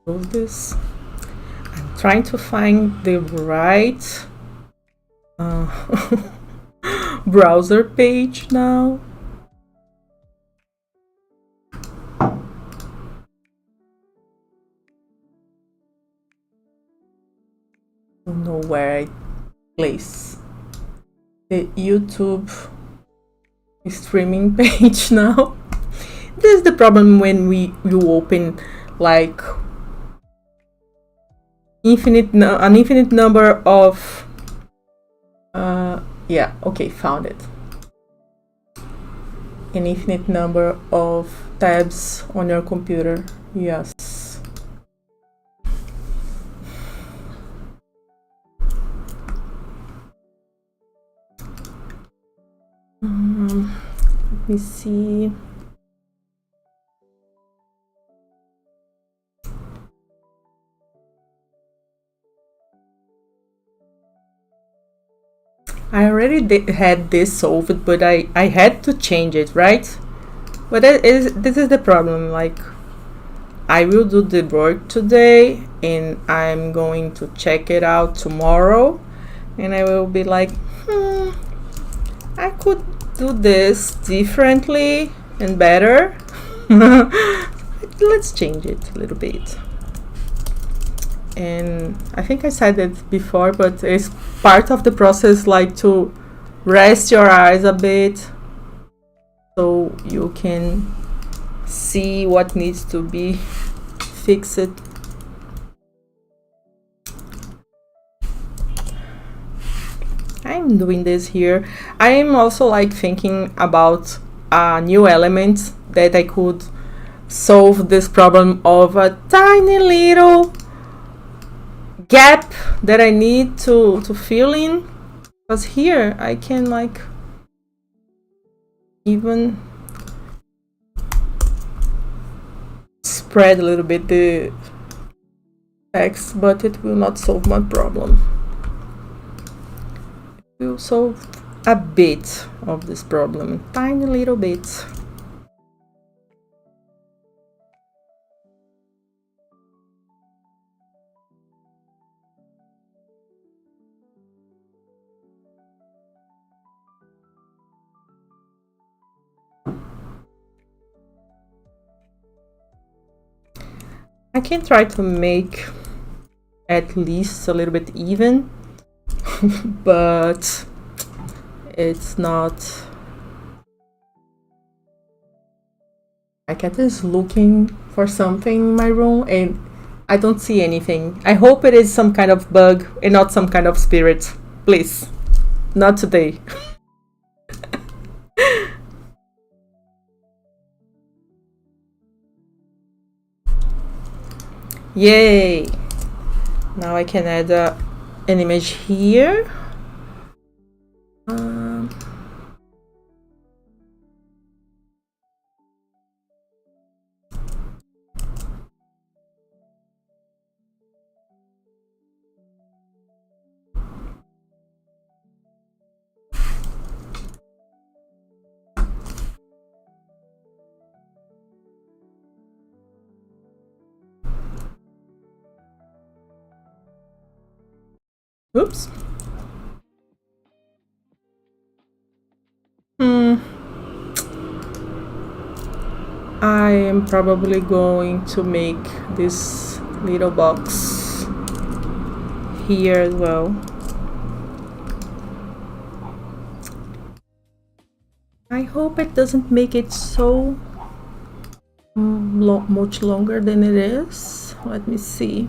This. I'm trying to find the right browser page now. Don't know where I place the YouTube streaming page now. This is the problem when you open like an infinite number of yeah, okay, found it. An infinite number of tabs on your computer. Yes. Let me see. I already had this solved, but I had to change it, right? But this is the problem. Like, I will do the work today, and I'm going to check it out tomorrow, and I will be like, I could do this differently and better. Let's change it a little bit. And I think I said it before, but it's part of the process, like to rest your eyes a bit so you can see what needs to be fixed. I'm doing this here. I am also like thinking about a new element that I could solve this problem of a tiny little gap that I need to fill in, because here I can like even spread a little bit the text, but it will not solve my problem. will solve a bit of this problem, tiny little bit. I can try to make at least a little bit even, but it's not. My cat is looking for something in my room and I don't see anything. I hope it is some kind of bug and not some kind of spirit. Please, not today. Yay! Now I can add an image here. Oops. I am probably going to make this little box here as well. I hope it doesn't make it so much longer than it is. Let me see.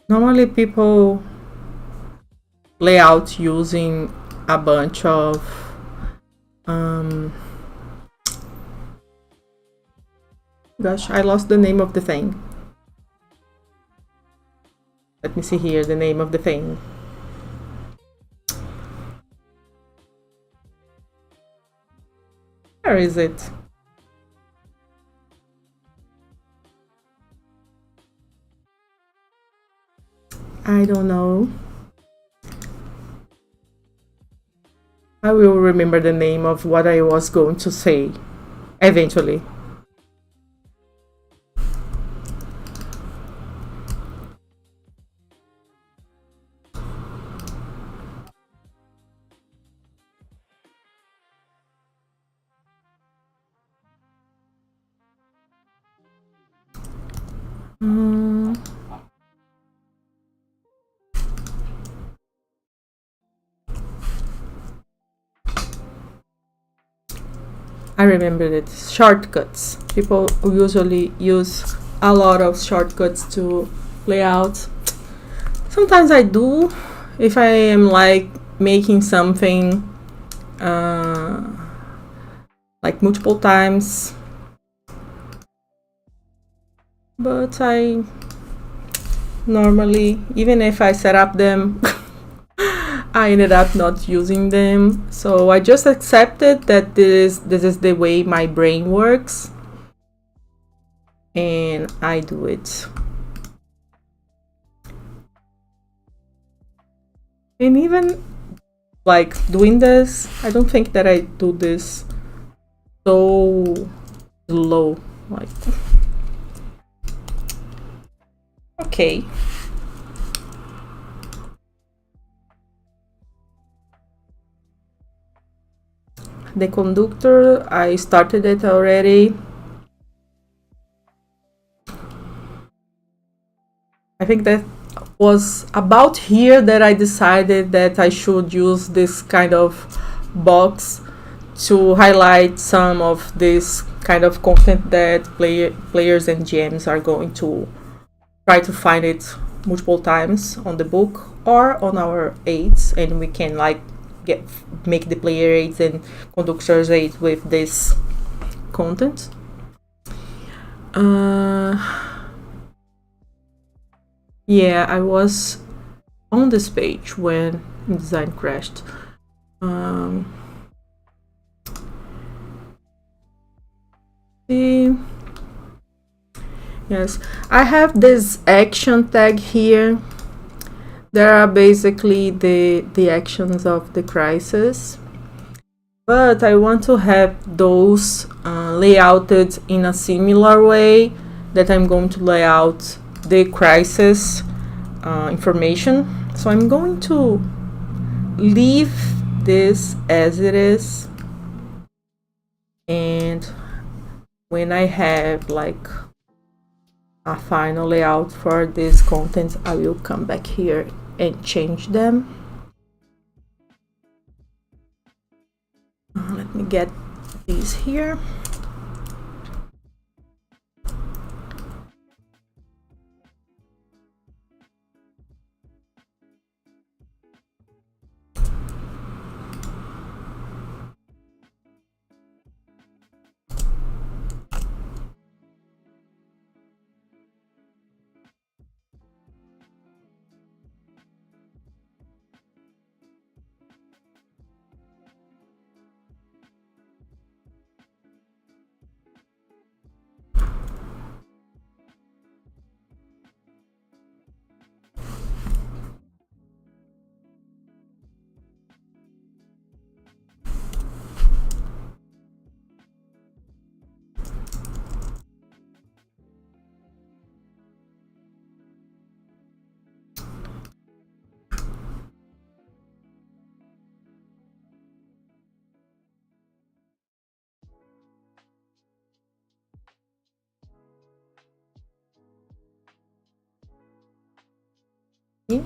Normally people lay out using a bunch of gosh, I lost the name of the thing. Let me see here, the name of the thing. Where is it? I don't know. I will remember the name of what I was going to say eventually. I remember it. Shortcuts. People usually use a lot of shortcuts to lay out. Sometimes I do, if I am like making something like multiple times, but I normally, even if I set up them, I ended up not using them. So I just accepted that this is the way my brain works, and I do it. And even like doing this, I don't think that I do this so low. Like, okay. The conductor, I started it already. I think that was about here that I decided that I should use this kind of box to highlight some of this kind of content that players and GMs are going to try to find it multiple times on the book or on our aids, and we can like make the player aids and conductors aids with this content. Yeah, I was on this page when InDesign crashed. Yes, I have this action tag here. There are basically the actions of the crisis, but I want to have those layouted in a similar way that I'm going to lay out the crisis information. So I'm going to leave this as it is, and when I have like a final layout for this content, I will come back here and change them. Let me get these here. Yeah.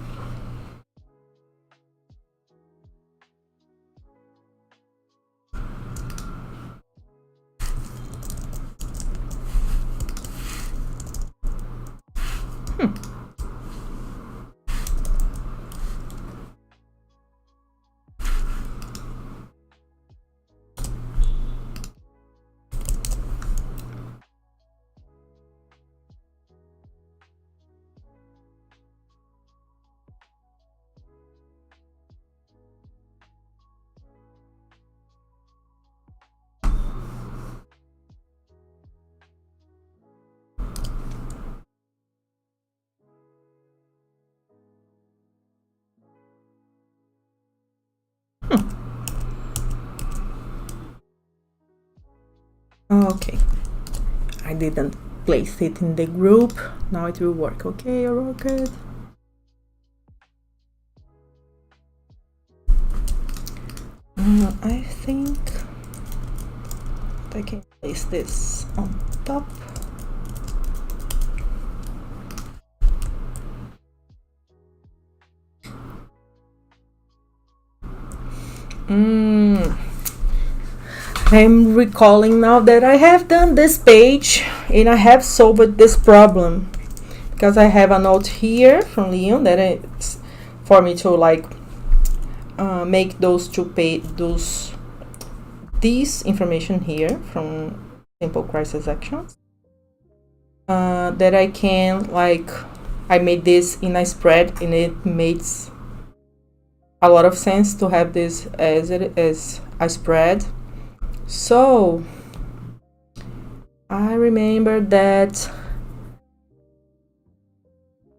Okay, I didn't place it in the group. Now it will work. Okay, good. I think I can place this on top. I'm recalling now that I have done this page and I have solved this problem, because I have a note here from Leon that it's for me to like make those this information here from simple crisis actions that I can like, I made this in a spread and it makes a lot of sense to have this as a spread. So I remember that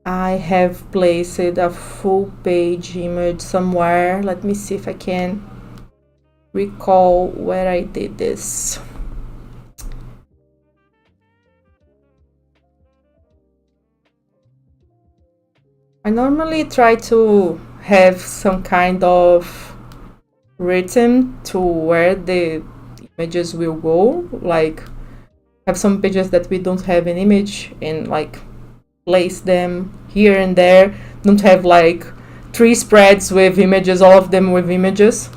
I have placed a full page image somewhere. Let me see if I can recall where I did this. I normally try to have some kind of rhythm to where the images will go, like have some pages that we don't have an image and like place them here and there don't have like 3 spreads with images, all of them with images.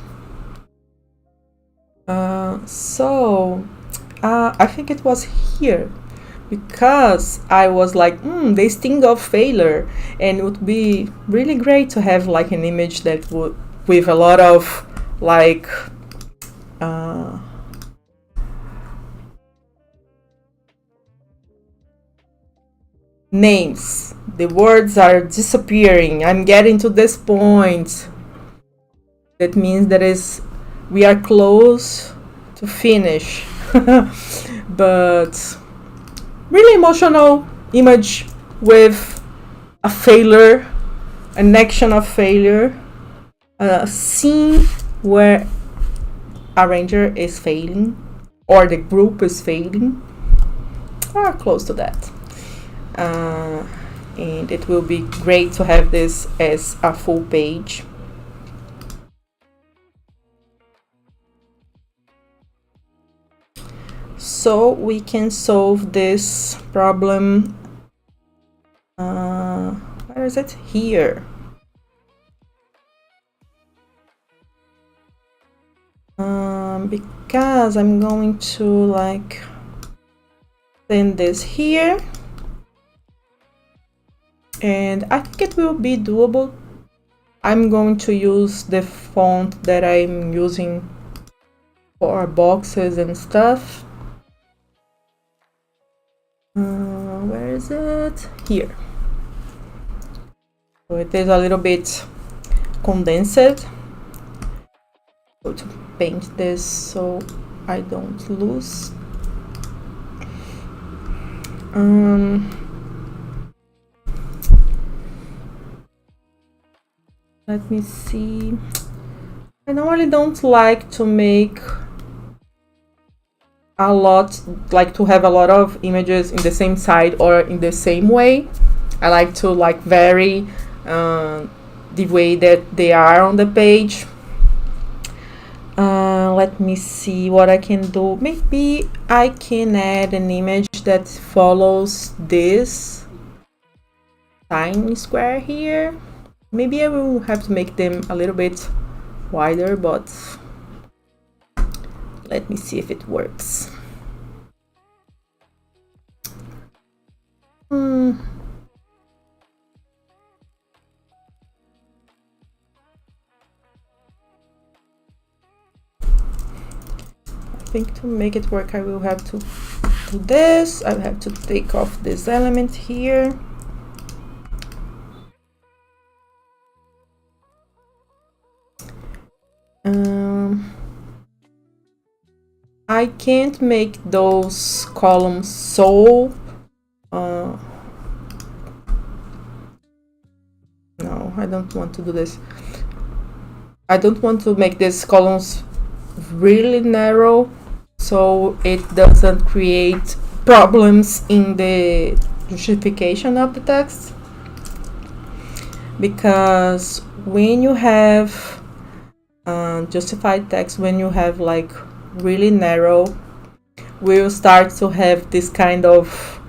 I think it was here, because I was like, they sting of failure, and it would be really great to have like an image that would, with a lot of like names. The words are disappearing. I'm getting to this point. That means we are close to finish. But really emotional image with a failure, an action of failure, a scene where a ranger is failing or the group is failing, or close to that. And it will be great to have this as a full page. So we can solve this problem. Where is it? Here. Because I'm going to like send this here, and I think it will be doable. I'm going to use the font that I'm using for boxes and stuff. Where is it? Here. So it is a little bit condensed. Go to paint this so I don't lose. Let me see. I normally don't like to make a lot, like to have a lot of images in the same side or in the same way. I like to like vary the way that they are on the page. Let me see what I can do. Maybe I can add an image that follows this tiny square here. Maybe I will have to make them a little bit wider, but let me see if it works. I think to make it work, I will have to do this. I have to take off this element here. I can't make those columns so no, I don't want to do this. I don't want to make these columns really narrow so it doesn't create problems in the justification of the text, because when you have justified text, when you have like really narrow, we'll start to have this kind of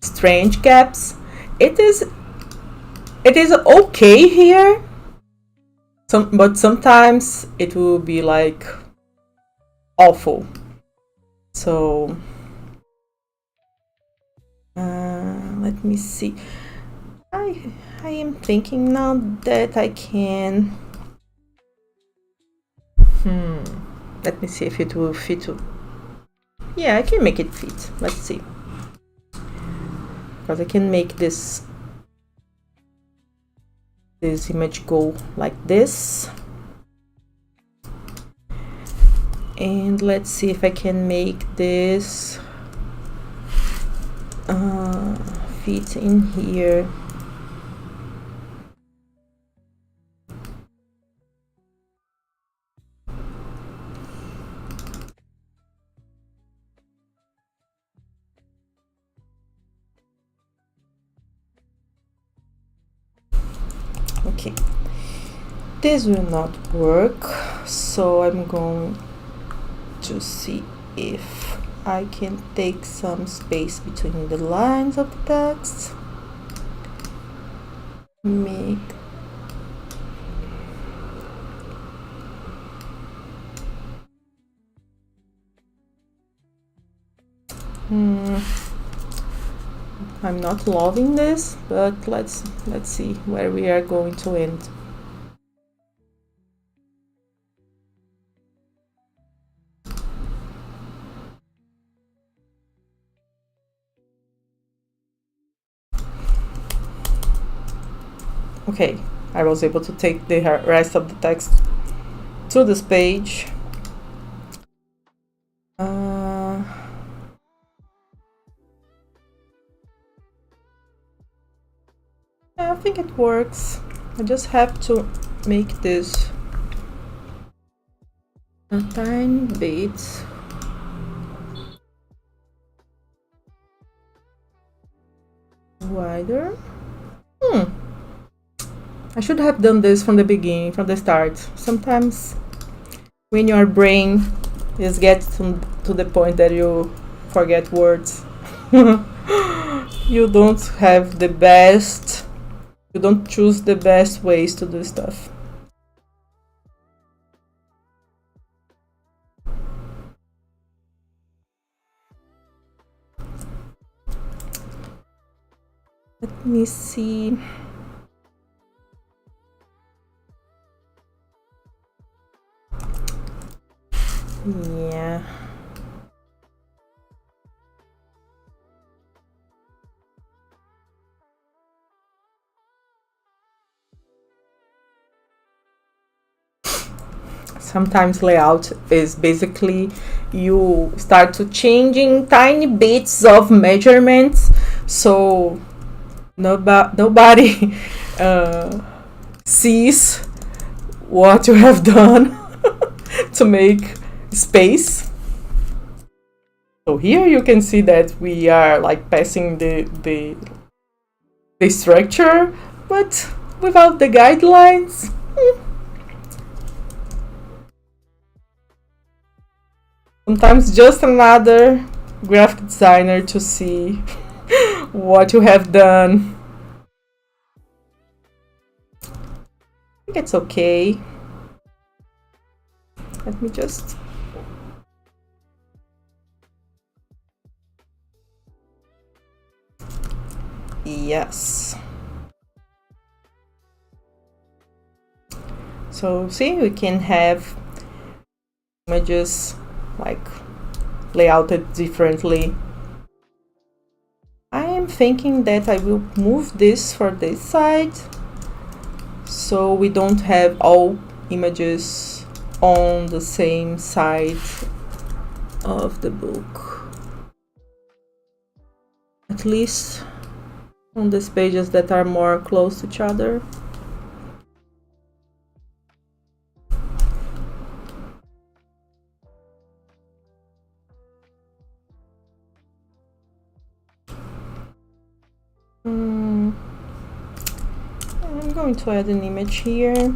strange gaps. It is okay here, but sometimes it will be like awful. So let me see. I am thinking now that I can let me see if it will fit. Yeah, I can make it fit. Let's see, because I can make this image go like this, and let's see if I can make this fit in here. Okay, this will not work, so I'm going to see if I can take some space between the lines of the text. make I'm not loving this, but let's see where we are going to end. Okay, I was able to take the rest of the text to this page. I think it works. I just have to make this a tiny bit wider. I should have done this from the beginning, from the start. Sometimes when your brain is getting to the point that you forget words, you don't have the best, you don't choose the best ways to do stuff. Let me see. Yeah. Sometimes layout is basically you start to changing tiny bits of measurements, so nobody sees what you have done to make space. So here you can see that we are like passing the structure, but without the guidelines. Sometimes just another graphic designer to see what you have done. I think it's okay. Let me just... Yes. So see, we can have images like layouted differently. I am thinking that I will move this for this side, so we don't have all images on the same side of the book. At least on these pages that are more close to each other. I'm going to add an image here.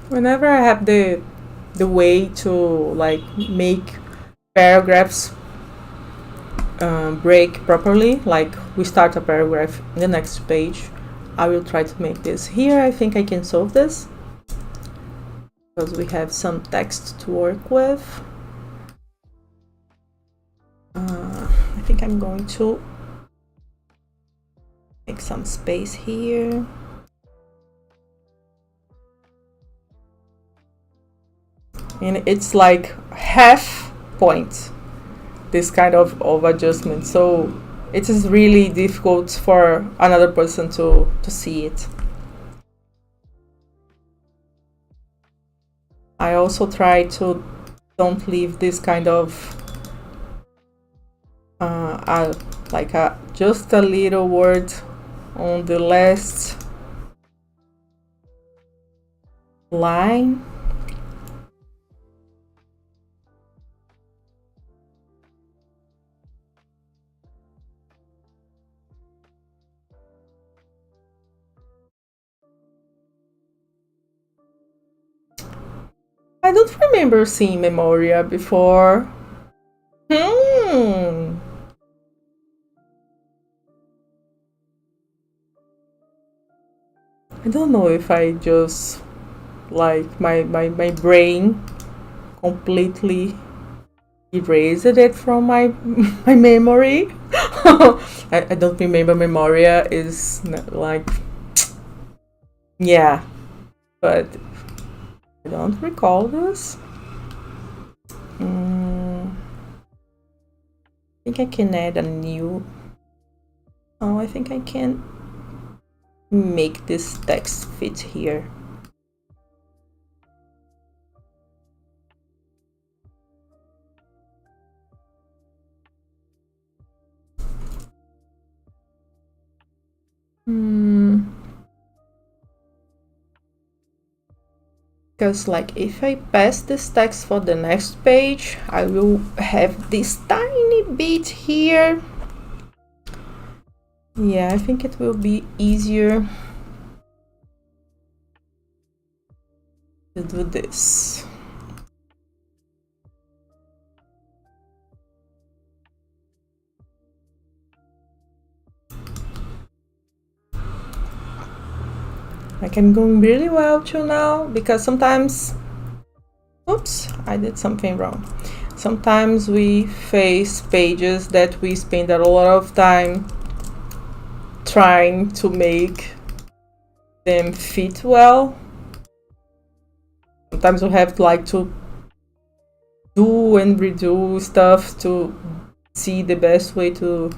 Whenever I have the way to like make paragraphs break properly, like we start a paragraph in the next page, I will try to make this. Here I think I can solve this because we have some text to work with. I think I'm going to make some space here. And it's like half point, this kind of adjustment, so it is really difficult for another person to see it. I also try to don't leave this kind of just a little word on the last line. don't remember seeing Memoria before. I don't know if I just like my brain completely erased it from my memory. I don't remember Memoria is like, yeah, but I don't recall this. I think I can add a new. Oh, I think I can make this text fit here. Because like if I pass this text for the next page, I will have this tiny bit here. Yeah, I think it will be easier to do this. Like I'm going really well till now, because sometimes, oops, I did something wrong. Sometimes we face pages that we spend a lot of time trying to make them fit well. Sometimes we have like to do and redo stuff to see the best way to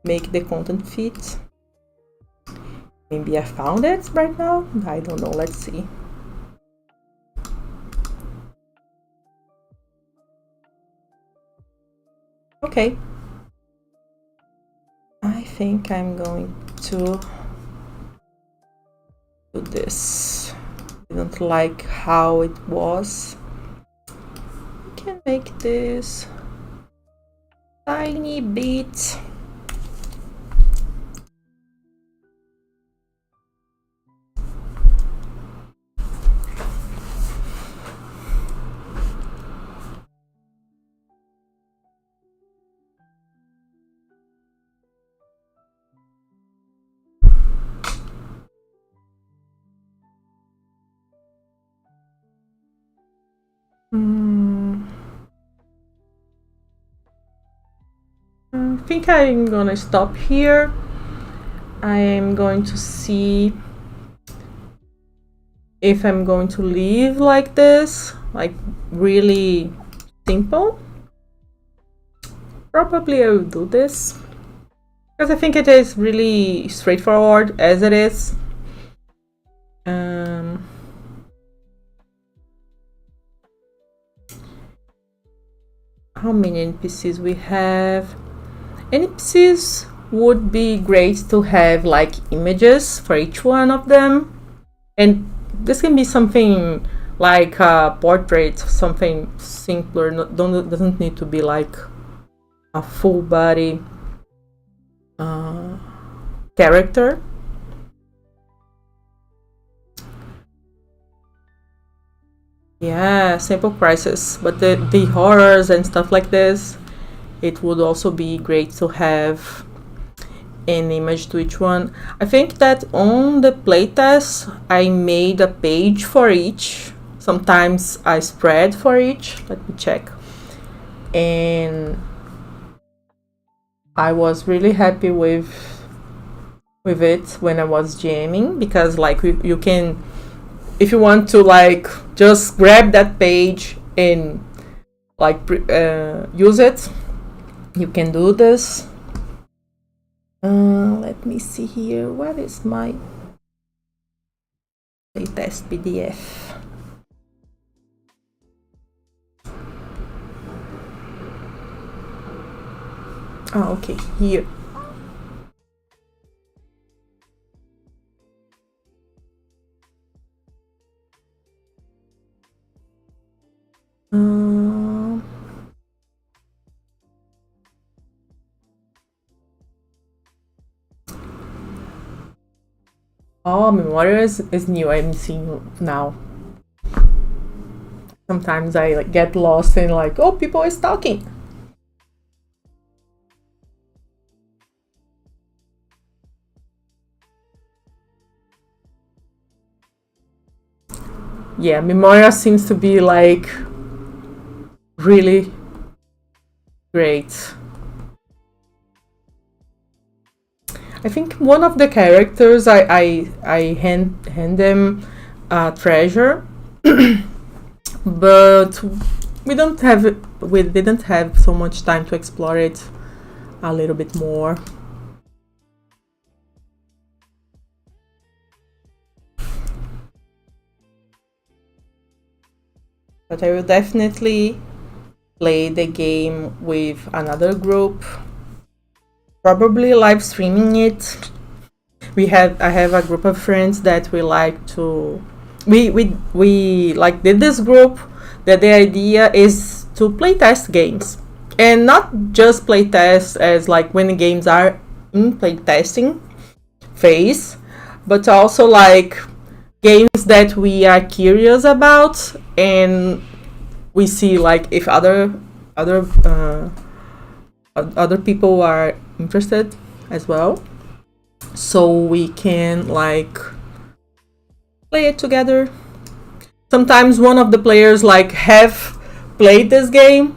make the content fit. Maybe I found it right now. I don't know. Let's see. Okay. I think I'm going to do this. I don't like how it was. I can make this tiny bit. I think I'm gonna stop here. I am going to see if I'm going to leave like this, like really simple. Probably I will do this because I think it is really straightforward as it is. How many NPCs we have? NPCs would be great to have like images for each one of them, and this can be something like a portrait, something simpler. Doesn't need to be like a full body character. Yeah, simple prices, but the horrors and stuff like this, it would also be great to have an image to each one. I think that on the playtest I made a page for each, sometimes I spread for each. Let me check. And I was really happy with it when I was jamming, because like you can, if you want to like just grab that page and like use it, you can do this. Let me see here. What is my playtest PDF? Oh, okay, here. Oh, Memoria is new. I'm seeing now. Sometimes I like get lost in like, oh, people is talking. Yeah, Memoria seems to be like really great. I think one of the characters I hand them a treasure, but we didn't have so much time to explore it a little bit more. But I will definitely play the game with another group, probably live streaming it. I have a group of friends that we like to we like did this group that the idea is to play test games, and not just play test as like when the games are in play testing phase, but also like games that we are curious about, and we see like if other people are interested as well, so we can like play it together. Sometimes one of the players like have played this game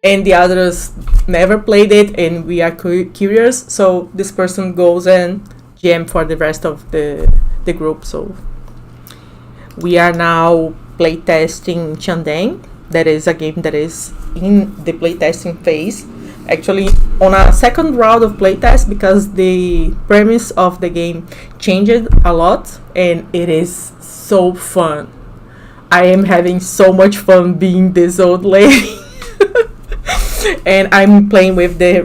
and the others never played it, and we are curious, so this person goes and GM for the rest of the group. So we are now playtesting Chandang. That is a game that is in the playtesting phase. Actually, on a second round of playtest, because the premise of the game changed a lot, and it is so fun. I am having so much fun being this old lady. And I'm playing with the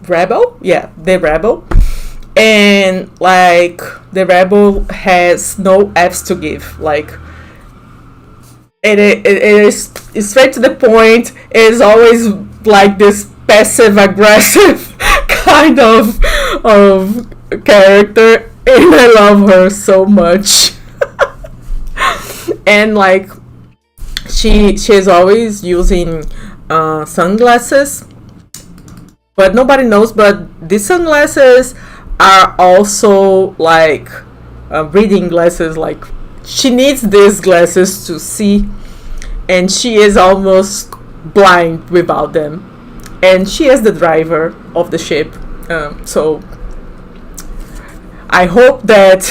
rebel. Yeah, the rebel. And like the rebel has no F's to give. Like it is straight to the point. It is always like this passive aggressive kind of character, and I love her so much. And like she's always using sunglasses, but nobody knows, but these sunglasses are also like reading glasses. Like she needs these glasses to see, and she is almost blind without them, and she is the driver of the ship. So I hope that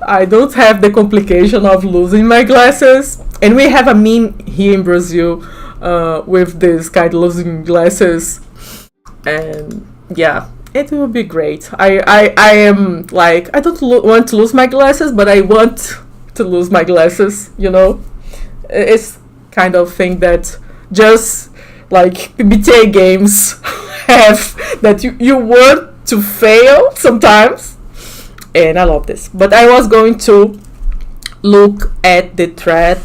I don't have the complication of losing my glasses. And we have a meme here in Brazil with this guy losing glasses, and yeah, it will be great. I am like, I don't want to lose my glasses, but I want to lose my glasses, you know? It's kind of thing that just like PBTA games have, that you want to fail sometimes. And I love this. But I was going to look at the thread.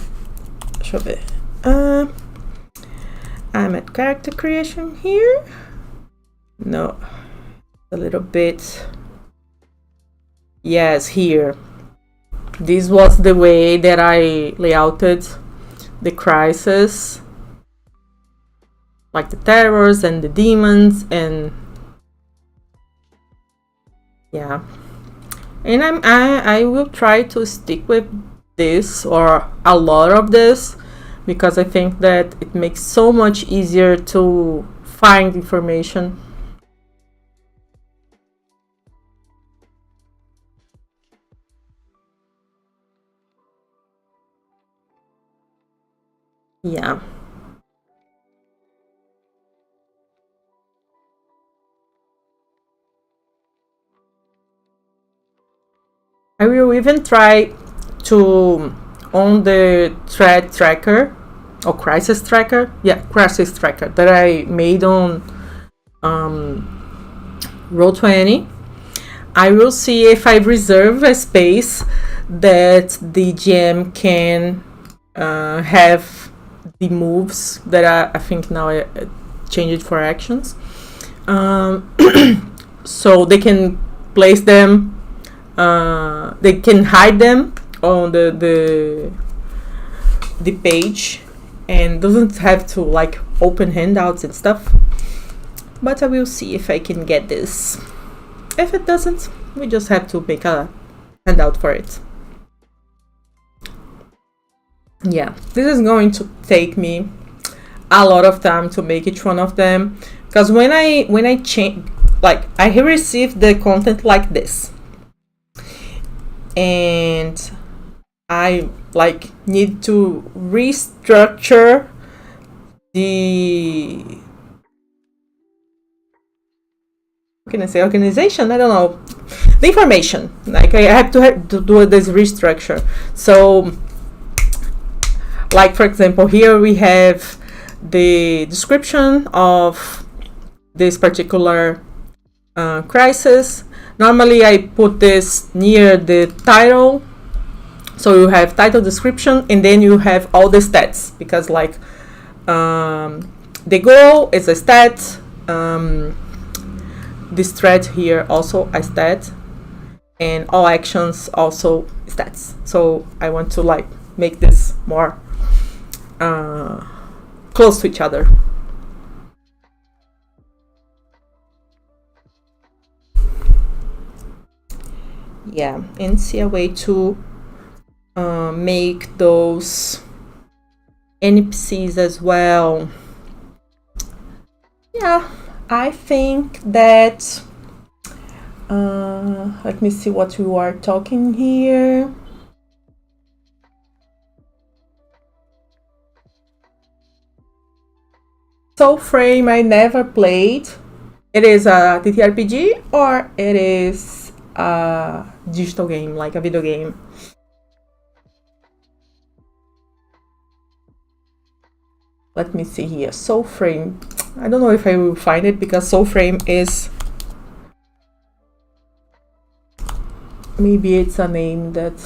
Deixa eu ver. I'm at character creation here. No. A little bit. Yes, here. This was the way that I layouted the crisis. Like the terrors and the demons, and yeah. And I will try to stick with this, or a lot of this, because I think that it makes so much easier to find information. Yeah. I will even try to, on the thread tracker or crisis tracker, crisis tracker that I made on Roll20, I will see if I reserve a space that the GM can have the moves that I think now I changed for actions, so they can place them. They can hide them on the the page and doesn't have to like open handouts and stuff. But I will see if I can get this. If it doesn't, we just have to make a handout for it. Yeah, this is going to take me a lot of time to make each one of them, because when I change, like I received the content like this and I like need to restructure the, how can I say, organization? I don't know, the information. Like I have to do this restructure. So like for example, here we have the description of this particular crisis. Normally I put this near the title, so you have title, description, and then you have all the stats, because like the goal is a stat, this thread here also a stat, and all actions also stats. So I want to like make this more close to each other. Yeah, and see a way to make those NPCs as well. Yeah, I think that let me see what we are talking here. Soul Frame I never played. It is a TTRPG or it is a digital game, like a video game? Let me see here. Soul Frame. I don't know if I will find it, because Soul Frame is, maybe it's a name that,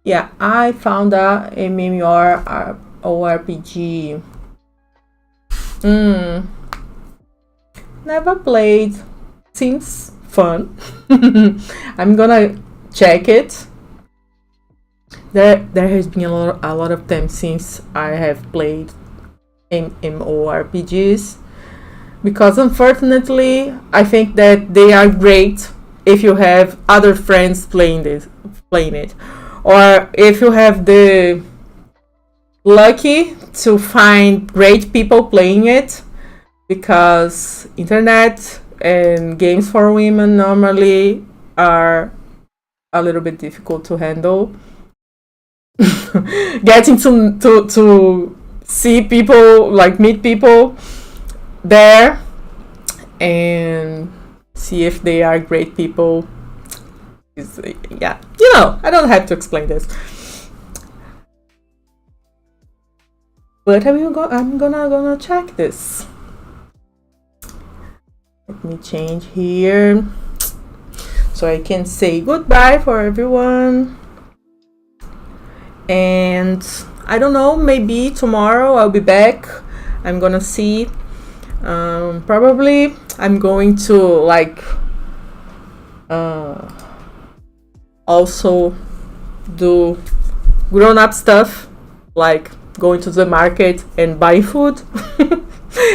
yeah, I found a MMORPG. Never played. Seems fun. I'm gonna check it. There has been a lot of time since I have played MMORPGs, because unfortunately I think that they are great if you have other friends playing it, or if you have the lucky to find great people playing it, because internet and games for women normally are a little bit difficult to handle. Getting to see people, like meet people there and see if they are great people is, yeah, you know, I don't have to explain this. But I'm gonna check this. Let me change here so I can say goodbye for everyone. And I don't know, maybe tomorrow I'll be back. I'm gonna see. Probably I'm going to like also do grown-up stuff, like going to the market and buy food.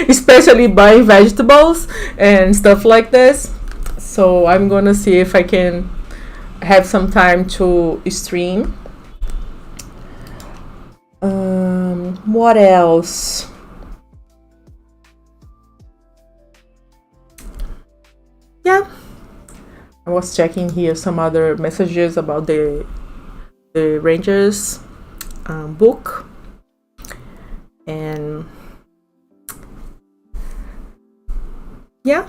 Especially buying vegetables and stuff like this. So I'm gonna see if I can have some time to stream. What else? Yeah, I was checking here some other messages about the Rangers book, and yeah,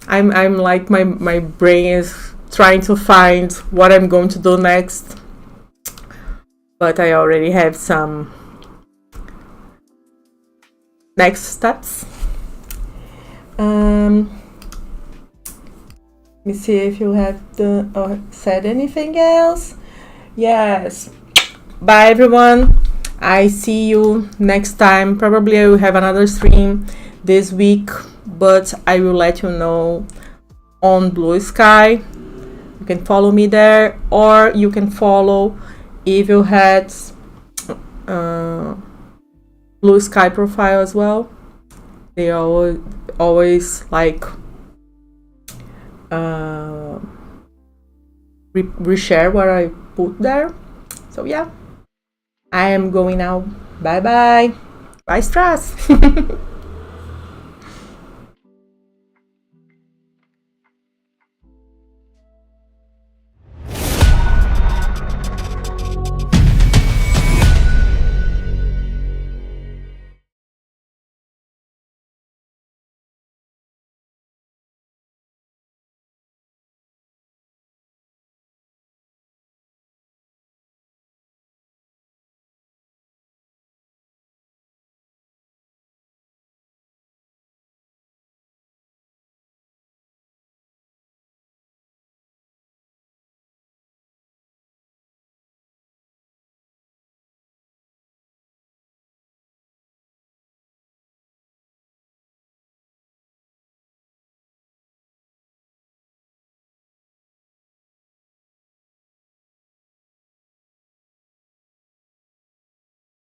I'm like my brain is trying to find what I'm going to do next, but I already have some next steps. Let me see if you have said anything else. Yes. Bye everyone. I see you next time. Probably I will have another stream this week, but I will let you know on Blue Sky. You can follow me there, or you can follow Evil Heads Blue Sky profile as well. They always like reshare what I put there. So yeah, I am going now. Bye bye. Bye stress.